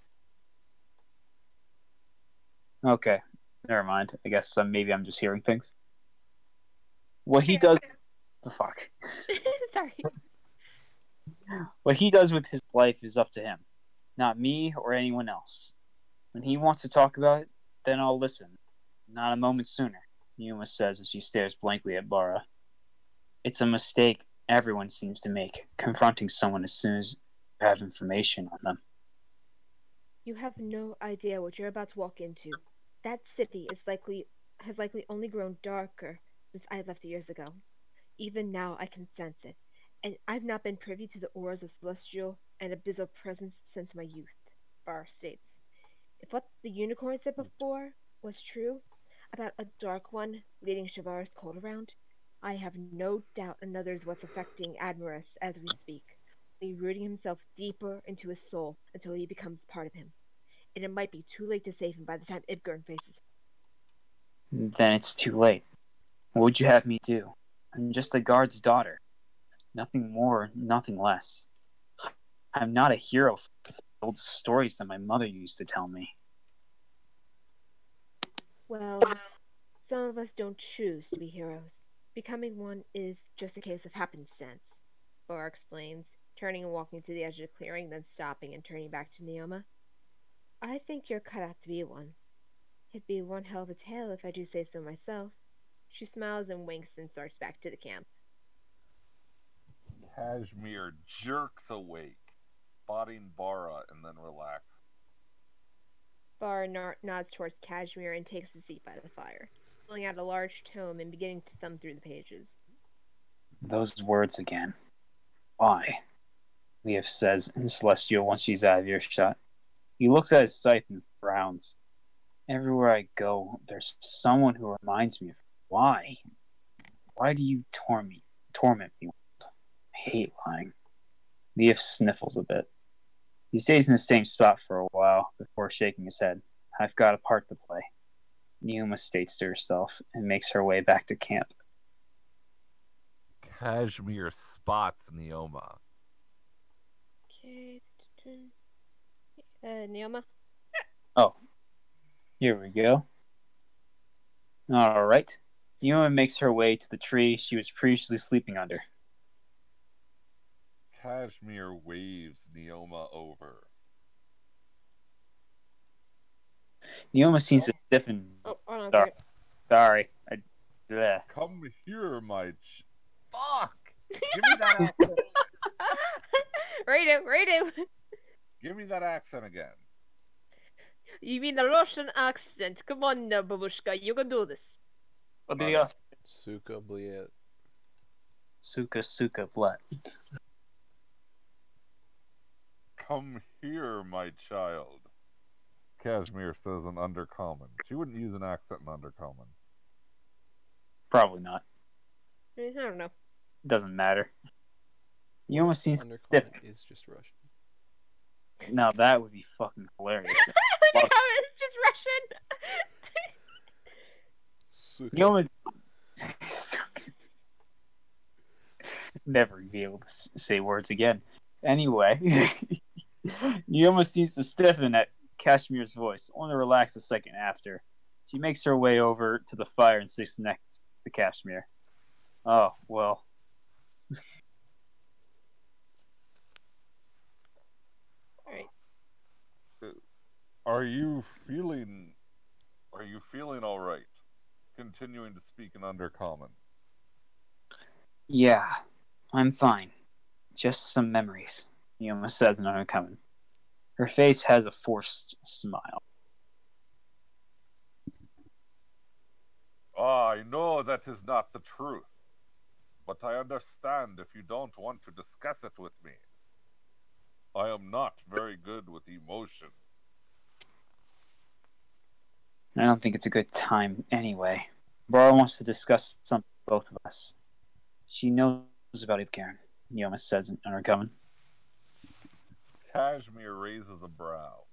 Okay, never mind. I guess maybe I'm just hearing things. What he does... The fuck. Sorry. What he does with his life is up to him. Not me or anyone else. When he wants to talk about it, then I'll listen. Not a moment sooner, Yuma says as she stares blankly at Bara. It's a mistake everyone seems to make, confronting someone as soon as you have information on them. You have no idea what you're about to walk into. That city has likely only grown darker since I left years ago. Even now I can sense it, and I've not been privy to the auras of celestial and abyssal presence since my youth, Bar states. If what the unicorn said before was true, about a dark one leading Shavar's cult around, I have no doubt another is what's affecting Admiras as we speak, rooting himself deeper into his soul until he becomes part of him. And it might be too late to save him by the time Ibgern faces him. Then it's too late. What would you have me do? I'm just a guard's daughter. Nothing more, nothing less. I'm not a hero for the old stories that my mother used to tell me. Well, some of us don't choose to be heroes. Becoming one is just a case of happenstance, Bar explains, turning and walking to the edge of the clearing, then stopping and turning back to Neoma. I think you're cut out to be one. It'd be one hell of a tale if I do say so myself. She smiles and winks and starts back to the camp. Kashmir jerks awake, spotting Bara, and then relaxes. Bar nods towards Kashmir and takes a seat by the fire, pulling out a large tome and beginning to thumb through the pages. Those words again. Why? Leaf says in Celestial once she's out of earshot. He looks at his scythe and frowns. Everywhere I go, there's someone who reminds me of her. Why? Why do you torment me? I hate lying. Leaf sniffles a bit. He stays in the same spot for a while before shaking his head. I've got a part to play. Neuma states to herself and makes her way back to camp. Kashmir spots Neoma. Okay. Neoma? Oh, here we go. All right. Neuma makes her way to the tree she was previously sleeping under. Kashmir waves Neoma over. Neoma seems to stiffen. Oh, hold on, Sorry. sorry. Bleh. Come here, my fuck! Give me that accent. Redo. Give me that accent again. You mean a Russian accent? Come on now, babushka, you can do this. What did Okay. you ask? Suka Bliet. Suka blood. Come here, my child. Kashmir says in Undercommon. She wouldn't use an accent in Undercommon. Probably not. I don't know. Doesn't matter. Neoma seems Undercommon stiffen. is just Russian. Now that would be fucking hilarious. It's just Russian. Suka. Neoma never be able to say words again. Anyway, Neoma seems to stiffen at Kashmir's voice, only to relax a second after. She makes her way over to the fire and sits next to Kashmir. Oh, well. Alright. Are you feeling all right? Continuing to speak in Undercommon. Yeah, I'm fine. Just some memories, Neoma says in Uncommon. Her face has a forced smile. I know that is not the truth, but I understand if you don't want to discuss it with me. I am not very good with emotion. I don't think it's a good time anyway. Barbara wants to discuss something with both of us. She knows about Ibcairn, Neoma says in Uncommon. Kashmir raises a brow.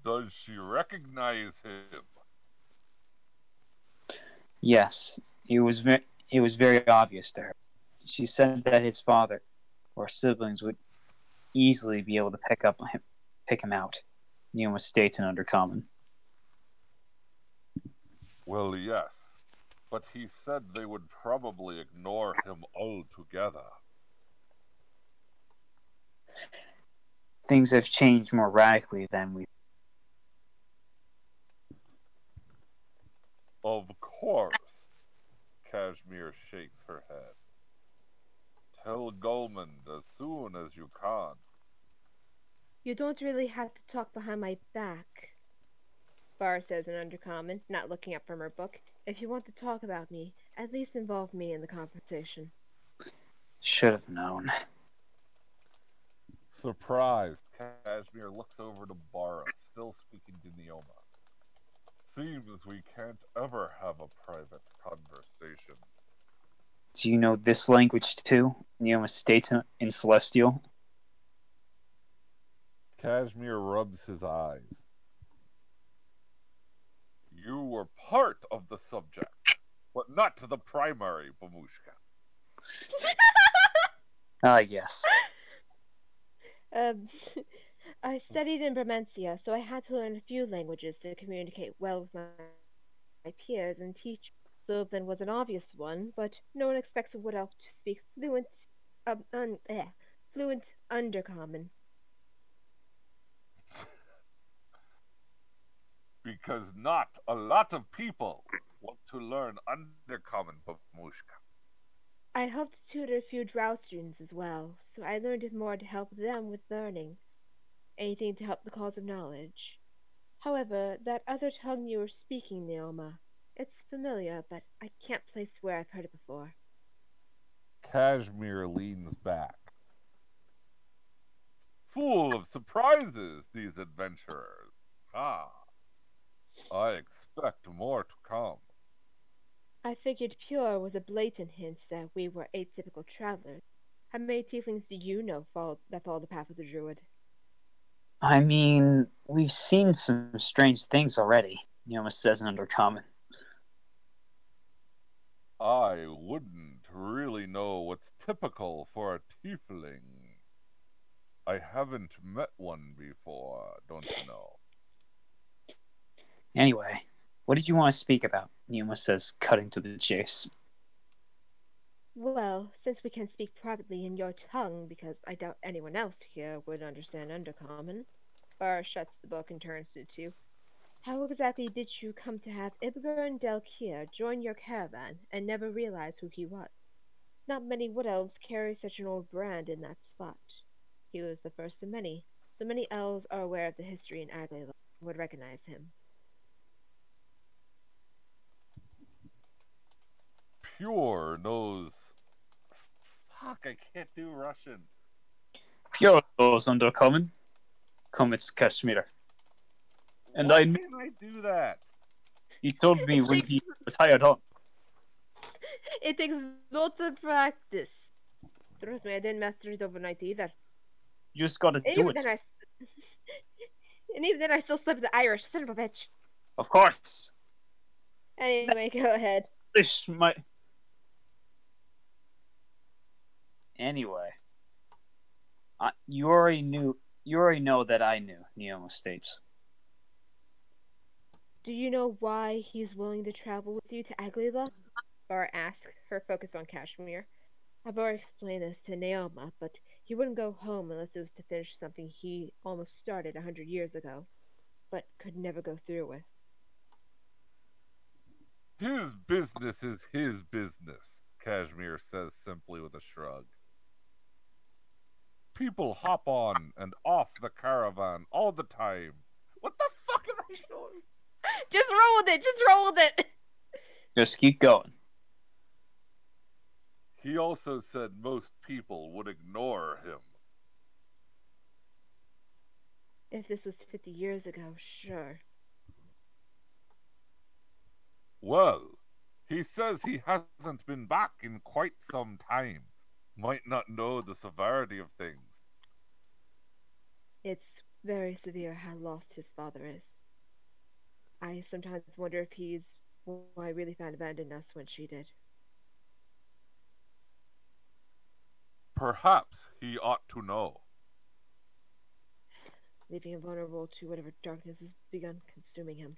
Does she recognize him? Yes, it was very obvious to her. She said that his father or siblings would easily be able to pick him out. Neoma states in Undercommon. Well, yes, but he said they would probably ignore him altogether. Things have changed more radically than we. Of course, Kashmir shakes her head. Tell Goldmund as soon as you can. You don't really have to talk behind my back, Bar says in Undercommon, not looking up from her book. If you want to talk about me, at least involve me in the conversation. Should have known. Surprised, Kashmir looks over to Bara, still speaking to Neoma. Seems we can't ever have a private conversation. Do you know this language too? Neoma states in Celestial. Kashmir rubs his eyes. You were part of the subject, but not the primary, Bamushka. Yes. I studied in Bremencia, so I had to learn a few languages to communicate well with my peers and teachers. Sylvan was an obvious one, but no one expects a wood elf to speak fluent Undercommon. Because not a lot of people want to learn Undercommon, Bamushka. I helped tutor a few Drow students as well, so I learned it more to help them with learning. Anything to help the cause of knowledge. However, that other tongue you were speaking, Neoma, it's familiar, but I can't place where I've heard it before. Kashmir leans back. Full of surprises, these adventurers. Ah, I expect more to come. I figured Pure was a blatant hint that we were atypical travelers. How many tieflings do you know that follow the path of the druid? I mean, we've seen some strange things already, Neoma says in Undercommon. I wouldn't really know what's typical for a tiefling. I haven't met one before, don't you know? Anyway, what did you want to speak about? Neoma says, cutting to the chase. Well, since we can speak privately in your tongue, because I doubt anyone else here would understand Undercommon, Bar shuts the book and turns to the two. How exactly did you come to have Ibgern Delkir join your caravan and never realize who he was? Not many wood elves carry such an old brand in that spot. He was the first of many, so many elves are aware of the history in Aglayla and would recognize him. Pure knows. Fuck, I can't do Russian. Pure goes undercommon. Comments Kashmir. And Why I can't I do that? he told me It when takes, he was hired on. it takes lots of practice. Trust me, I didn't master it overnight either. You just gotta And do even it. then, and even then, I still slipped the Irish. Son of a bitch. Of course. Anyway, go ahead. This might. Anyway, you already knew. You already know that I knew. Neoma states. Do you know why he's willing to travel with you to Aglayla? Bar asked, her focus on Kashmir. I've already explained this to Naoma, but he wouldn't go home unless it was to finish something he almost started 100 years ago, but could never go through with. His business is his business, Kashmir says simply with a shrug. People hop on and off the caravan all the time. What the fuck am I doing? Just roll with it! Just roll with it! Just keep going. He also said most people would ignore him. If this was 50 years ago, sure. Well, he says he hasn't been back in quite some time. Might not know the severity of things. It's very severe how lost his father is. I sometimes wonder if he's why really found abandoned us when she did. Perhaps he ought to know. Leaving him vulnerable to whatever darkness has begun consuming him.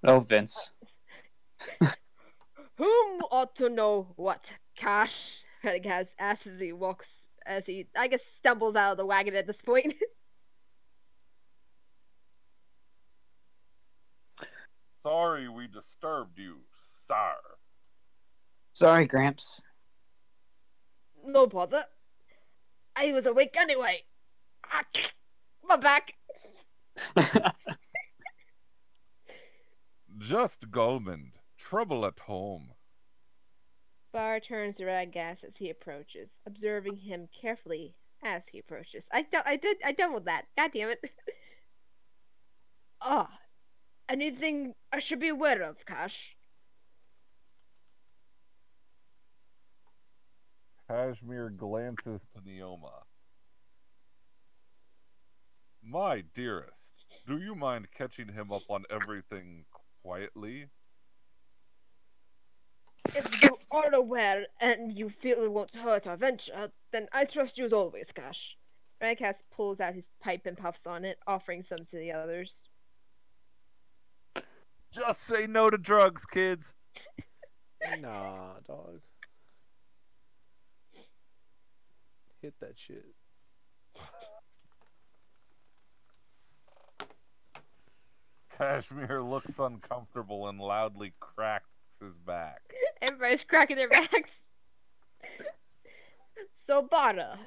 Oh, Vince. Whom ought to know what? Cash? Radagast asks as he walks, as he, I guess, stumbles out of the wagon at this point. Sorry we disturbed you, sir. Sorry, Gramps. No bother. I was awake anyway. Ah, my back. Just Gulmand. Trouble at home. Bar turns to Radagast as he approaches, observing him carefully as he approaches. I doubled that. God damn it. Ah, anything I should be aware of, Cash? Kashmir glances to Neoma. My dearest, do you mind catching him up on everything quietly? If you are aware and you feel it won't hurt our venture, then I trust you as always, Cash. Radagast pulls out his pipe and puffs on it, offering some to the others. Just say no to drugs, kids. Nah, dog. Hit that shit. Kashmir looks uncomfortable and loudly cracks his back. Everybody's cracking their backs. So, Bara,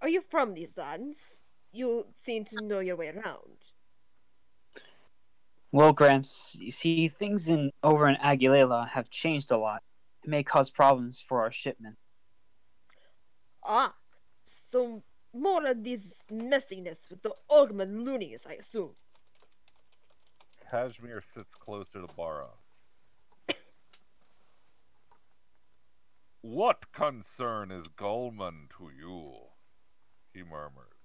are you from these lands? You seem to know your way around. Well, Gramps, you see, things over in Aguilera have changed a lot. It may cause problems for our shipment. Ah, so more of this messiness with the Ogman loonies, I assume. Kashmir sits closer to Bara. What concern is Gulman to you? He murmured.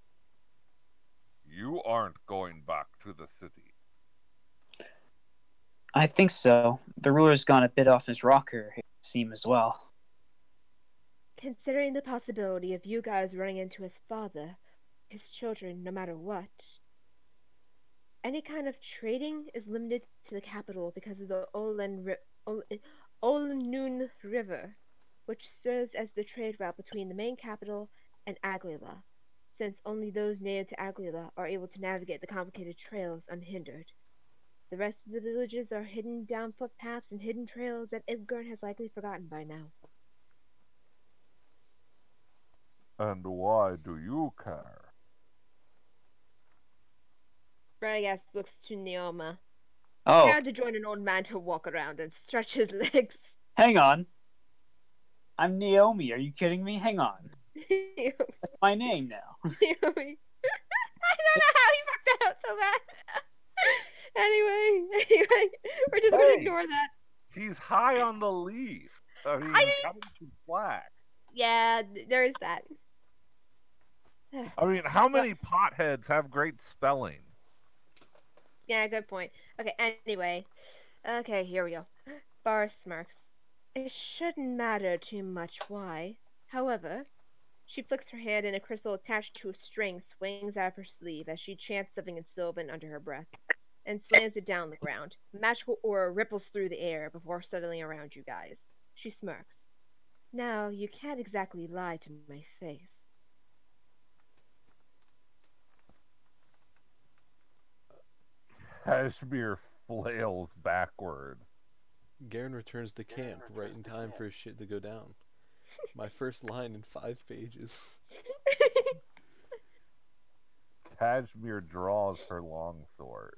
You aren't going back to the city. I think so. The ruler's gone a bit off his rocker, it seems as well. Considering the possibility of you guys running into his father, his children, no matter what, any kind of trading is limited to the capital because of the Olnun River, which serves as the trade route between the main capital and Aglayla. since only those native to Aguila are able to navigate the complicated trails unhindered. The rest of the villages are hidden down footpaths and hidden trails that Ibgern has likely forgotten by now. And why do you care? Radagast looks to Neoma. Oh, Proud to join an old man to walk around and stretch his legs. hang on. I'm Naomi. Are you kidding me? Hang on. Naomi. That's my name now. I don't know how he fucked that up so bad. Anyway, we're just gonna ignore that. He's high on the leaf. I mean, I cut him some slack. Yeah, there is that. I mean, how many potheads have great spelling? Yeah, good point. Okay, anyway. Okay, here we go. Bar smirks. It shouldn't matter too much why. However, she flicks her hand and a crystal attached to a string swings out of her sleeve as she chants something in Sylvan under her breath and slams it down the ground. A magical aura ripples through the air before settling around you guys. She smirks. Now, you can't exactly lie to my face. Kashmir flails backward. Garen returns to camp right in time for his shit to go down. My first line in 5 pages. Kashmir draws her longsword.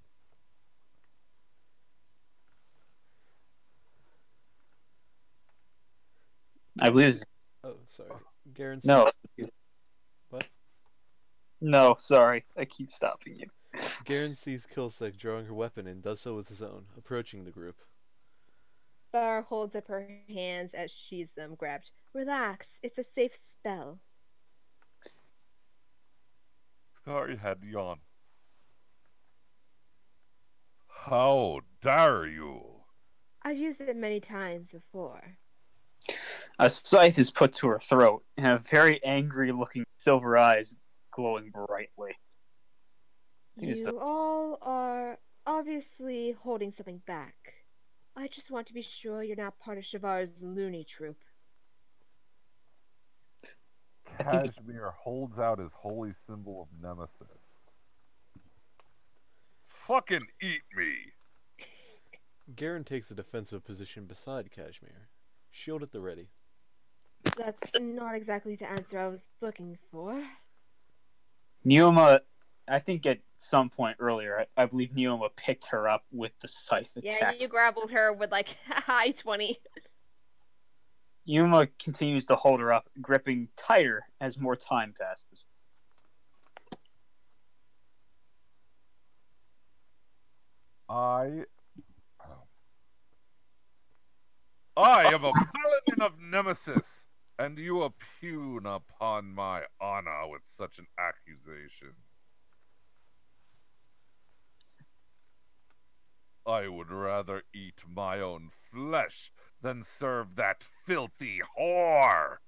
I believe it's... Oh, sorry. Garen No. sees... What? No, sorry. I keep stopping you. Garen sees Kilsek drawing her weapon and does so with his own, approaching the group. Bar holds up her hands as she's grabbed. Relax, it's a safe spell. Sorry, had yawn. How dare you? I've used it many times before. A scythe is put to her throat, and a very angry-looking silver eyes glowing brightly. You all are obviously holding something back. I just want to be sure you're not part of Shavar's loony troop. Kashmir holds out his holy symbol of nemesis. Fucking eat me! Garen takes a defensive position beside Kashmir, shield at the ready. That's not exactly the answer I was looking for. Neoma, I think at some point earlier, I believe Neoma picked her up with the scythe Yeah, attached. you grappled her with like high 20. Neoma continues to hold her up, gripping tighter as more time passes. I am a paladin of Nemesis, and you impugn upon my honor with such an accusation. I would rather eat my own flesh than serve that filthy whore.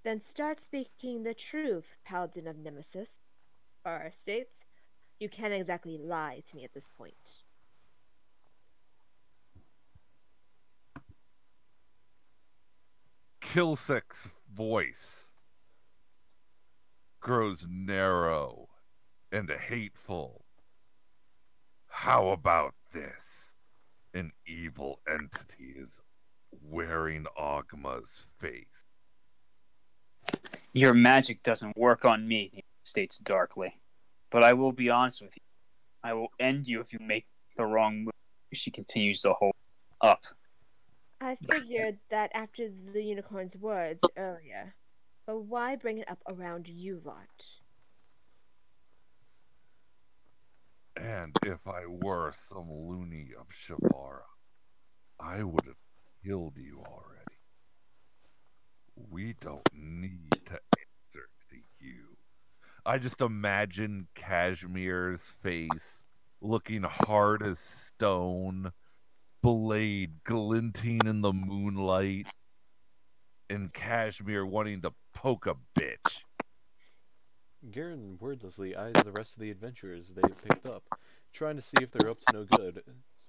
Then start speaking the truth, Paladin of Nemesis. Bar states, you can't exactly lie to me at this point. Kilsek's voice grows narrow and hateful. How about this? An evil entity is wearing Ogma's face. Your magic doesn't work on me, he states darkly. But I will be honest with you. I will end you if you make the wrong move. She continues to hold up. I figured that after the unicorn's words earlier. But why bring it up around you lot? And if I were some loony of Shavara, I would have killed you already. We don't need to answer to you. I just imagine Kashmir's face looking hard as stone, blade glinting in the moonlight, and Kashmir wanting to poke a bitch. Garen wordlessly eyes the rest of the adventurers they picked up, trying to see if they're up to no good,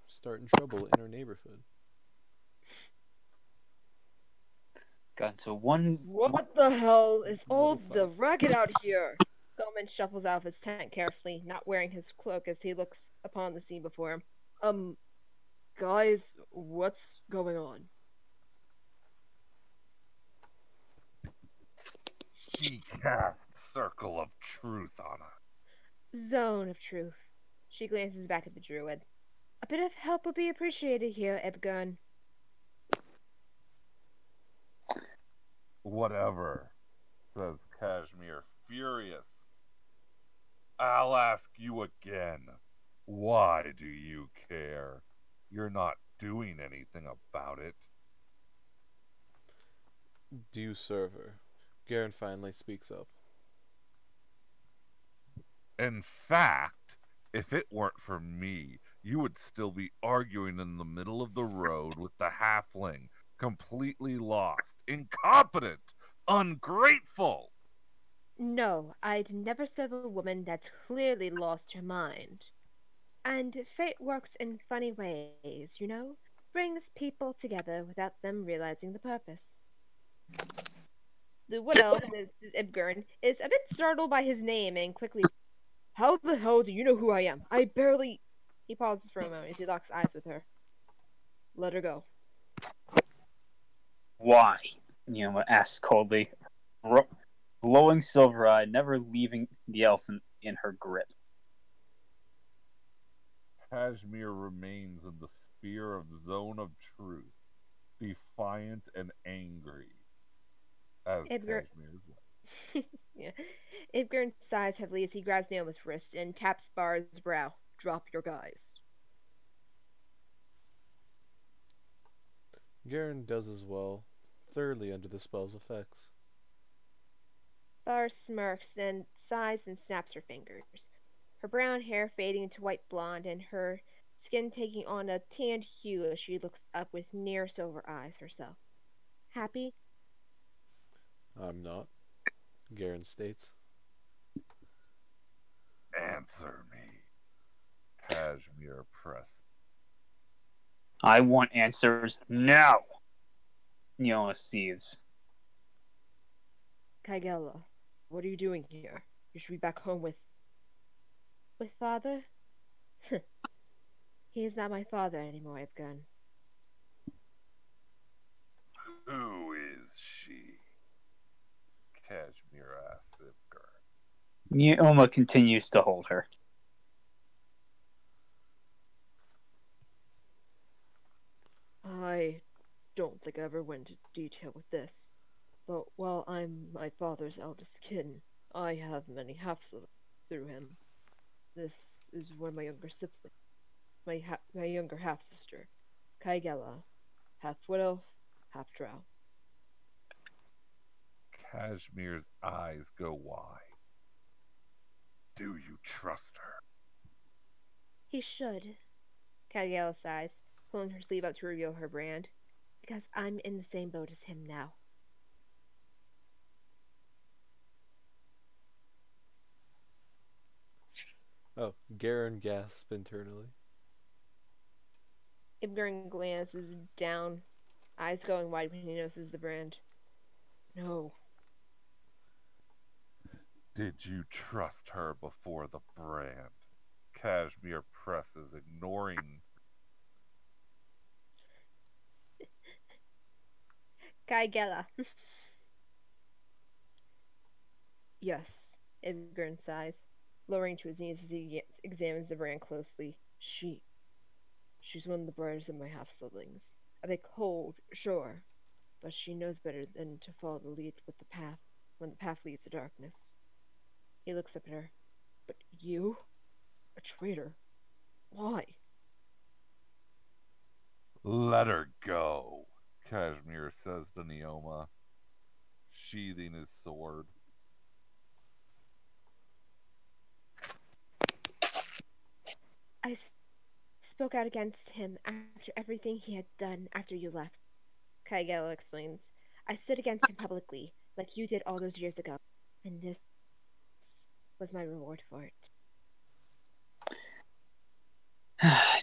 starting trouble in our neighborhood. Got into one. What the hell is all Little the fight. racket out here? Goldman shuffles out of his tent carefully, not wearing his cloak as he looks upon the scene before him. Guys, what's going on? She cast Circle of Truth on us. Zone of truth. She glances back at the druid. A bit of help would be appreciated here, Ebgun. Whatever, says Kashmir, furious. I'll ask you again. Why do you care? You're not doing anything about it. Do you serve her? Garen finally speaks up. In fact, if it weren't for me, you would still be arguing in the middle of the road with the halfling, completely lost, incompetent, ungrateful. No, I'd never serve a woman that's clearly lost her mind. And fate works in funny ways, you know? Brings people together without them realizing the purpose. The what else is Ibgern is a bit startled by his name and quickly, how the hell do you know who I am? I barely. He pauses for a moment as he locks eyes with her. Let her go. Why? Neoma asks coldly, glowing silver-eyed, never leaving the elf in her grip. Kashmir remains in the sphere of Zone of Truth, defiant and angry, as Edgar- Kashmir's wife. Yeah. Ibgern sighs heavily as he grabs Naoma's wrist and taps Bar's brow. Drop your guys. Garen does as well, thoroughly under the spell's effects. Bar smirks, then sighs and snaps her fingers. Her brown hair fading into white blonde and her skin taking on a tanned hue as she looks up with near silver eyes herself. Happy? I'm not, Garen states. Answer me, Kashmir press. I want answers now. Neoma seethes. Kaigella, what are you doing here? You should be back home with father? He is not my father anymore, Ibgun. Who is she? Kashmir asks Ibgern. Neoma continues to hold her. I don't think I ever went into detail with this, but while I'm my father's eldest kin, I have many half-siblings through him. This is one of my younger siblings, my younger half-sister, Kaigella, half-wood elf, half-drow. Kashmir's eyes go wide. Do you trust her? He should, Kaigella sighs, pulling her sleeve up to reveal her brand, because I'm in the same boat as him now. Oh, Garen gasps internally. Ibgern glances down, eyes going wide when he notices the brand. No. Did you trust her before the brand? Kashmir presses, ignoring. Kaigella. Yes, Ibgern sighs, lowering to his knees as he examines the brand closely. She's one of the brightest of my half-siblings. A bit cold, sure, but she knows better than to follow the lead with the path when the path leads to darkness. He looks up at her. But you? A traitor? Why? Let her go, Kashmir says to Neoma, sheathing his sword. I spoke out against him after everything he had done after you left. Kaigella explains. I stood against him publicly, like you did all those years ago, and this was my reward for it.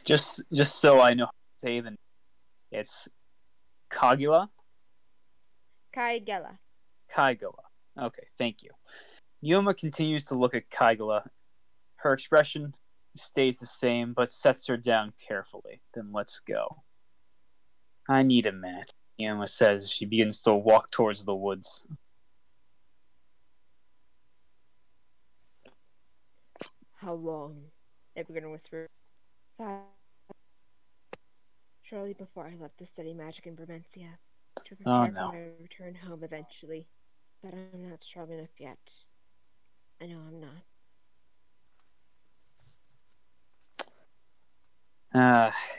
just so I know how to say the name, it's Kagula. Kaigela. Kaigoa. Okay, thank you. Yuma continues to look at Kaigoa. Her expression stays the same, but sets her down carefully. Then let's go. I need a minute, Yuma says as she begins to walk towards the woods. How long? Everyone whispered. 5. Shortly before I left to study magic in Bermencia, to Oh, prepare no. for my return home eventually. But I'm not strong enough yet. I know I'm not.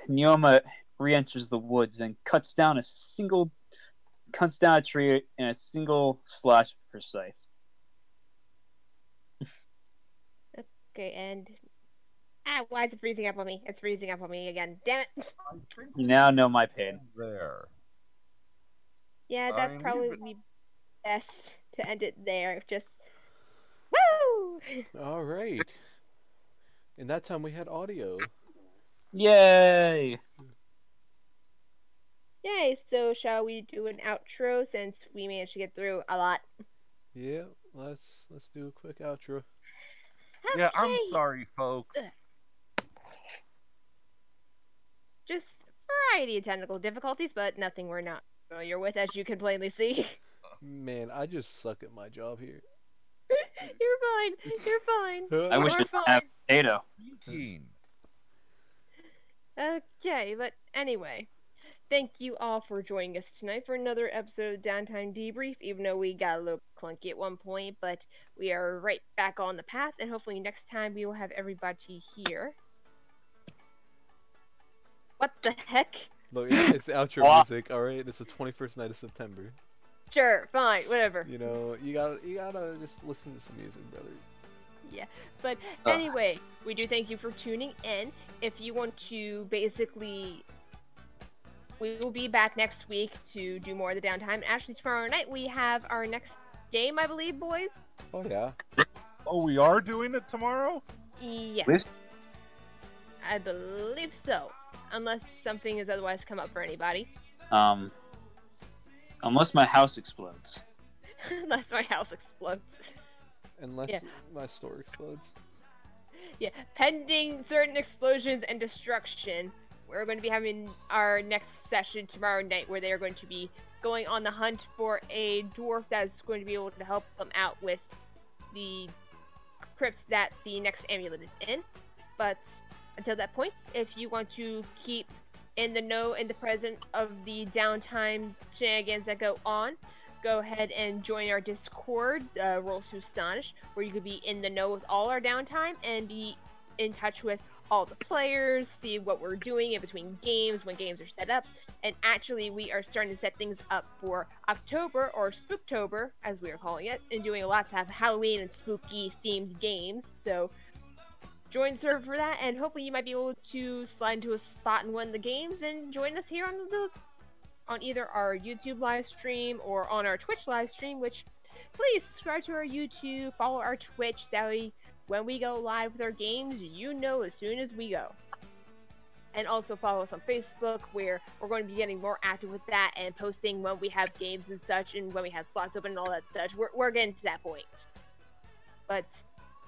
Nyoma re-enters the woods and cuts down a tree in a single slash of her scythe. Okay, and why is it freezing up on me? It's freezing up on me again. Damn it! I think You now know my pain. there. Yeah, I that'd mean, probably we've be best to end it there. Just woo! All right. In that time, we had audio. Yay! Yay! So shall we do an outro since we managed to get through a lot? Yeah, let's do a quick outro. Yeah, I'm Okay. sorry, folks. Just variety of technical difficulties, but nothing we're not familiar with, as you can plainly see. Man, I just suck at my job here. You're fine. You're fine. I wish We're it had fine. potato. Speaking. Okay, but anyway, thank you all for joining us tonight for another episode of Downtime Debrief, even though we got a little clunky at one point, but we are right back on the path, and hopefully next time we will have everybody here. What the heck? Look, it's the outro Wow. music, all right? It's the 21st night of September. Sure, fine, whatever. You know, you gotta just listen to some music, brother. Yeah, but anyway, we do thank you for tuning in. If you want to basically, we will be back next week to do more of the Downtime. Actually, tomorrow night we have our next game, I believe, boys. Oh yeah. Oh, we are doing it tomorrow? Yes, With- I believe so. Unless something has otherwise come up for anybody. Unless my house explodes. Unless my house explodes. Unless Yeah. my store explodes. Yeah, pending certain explosions and destruction, we're going to be having our next session tomorrow night where they are going to be going on the hunt for a dwarf that's going to be able to help them out with the crypt that the next amulet is in. But until that point, if you want to keep in the know and the present of the Downtime shenanigans that go on, go ahead and join our Discord, Rolls to Astonish, where you could be in the know with all our Downtime and be in touch with all the players, see what we're doing in between games, when games are set up. And actually, we are starting to set things up for October, or Spooktober, as we are calling it, and doing lots of Halloween and spooky themed games. So join the server for that, and hopefully you might be able to slide into a spot in one of the games and join us here on either our YouTube live stream or on our Twitch live stream, which please subscribe to our YouTube, follow our Twitch, that way when we go live with our games, you know as soon as we go. And also follow us on Facebook, where we're going to be getting more active with that and posting when we have games and such, and when we have slots open and all that stuff. We're getting to that point. But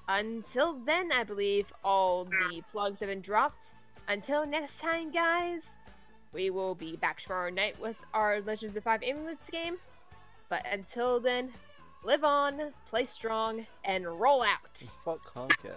until then, I believe all the plugs have been dropped. Until next time, guys, we will be back tomorrow night with our Legends of 5 Amulets game. But until then, live on, play strong, and roll out! Fuck Comcast.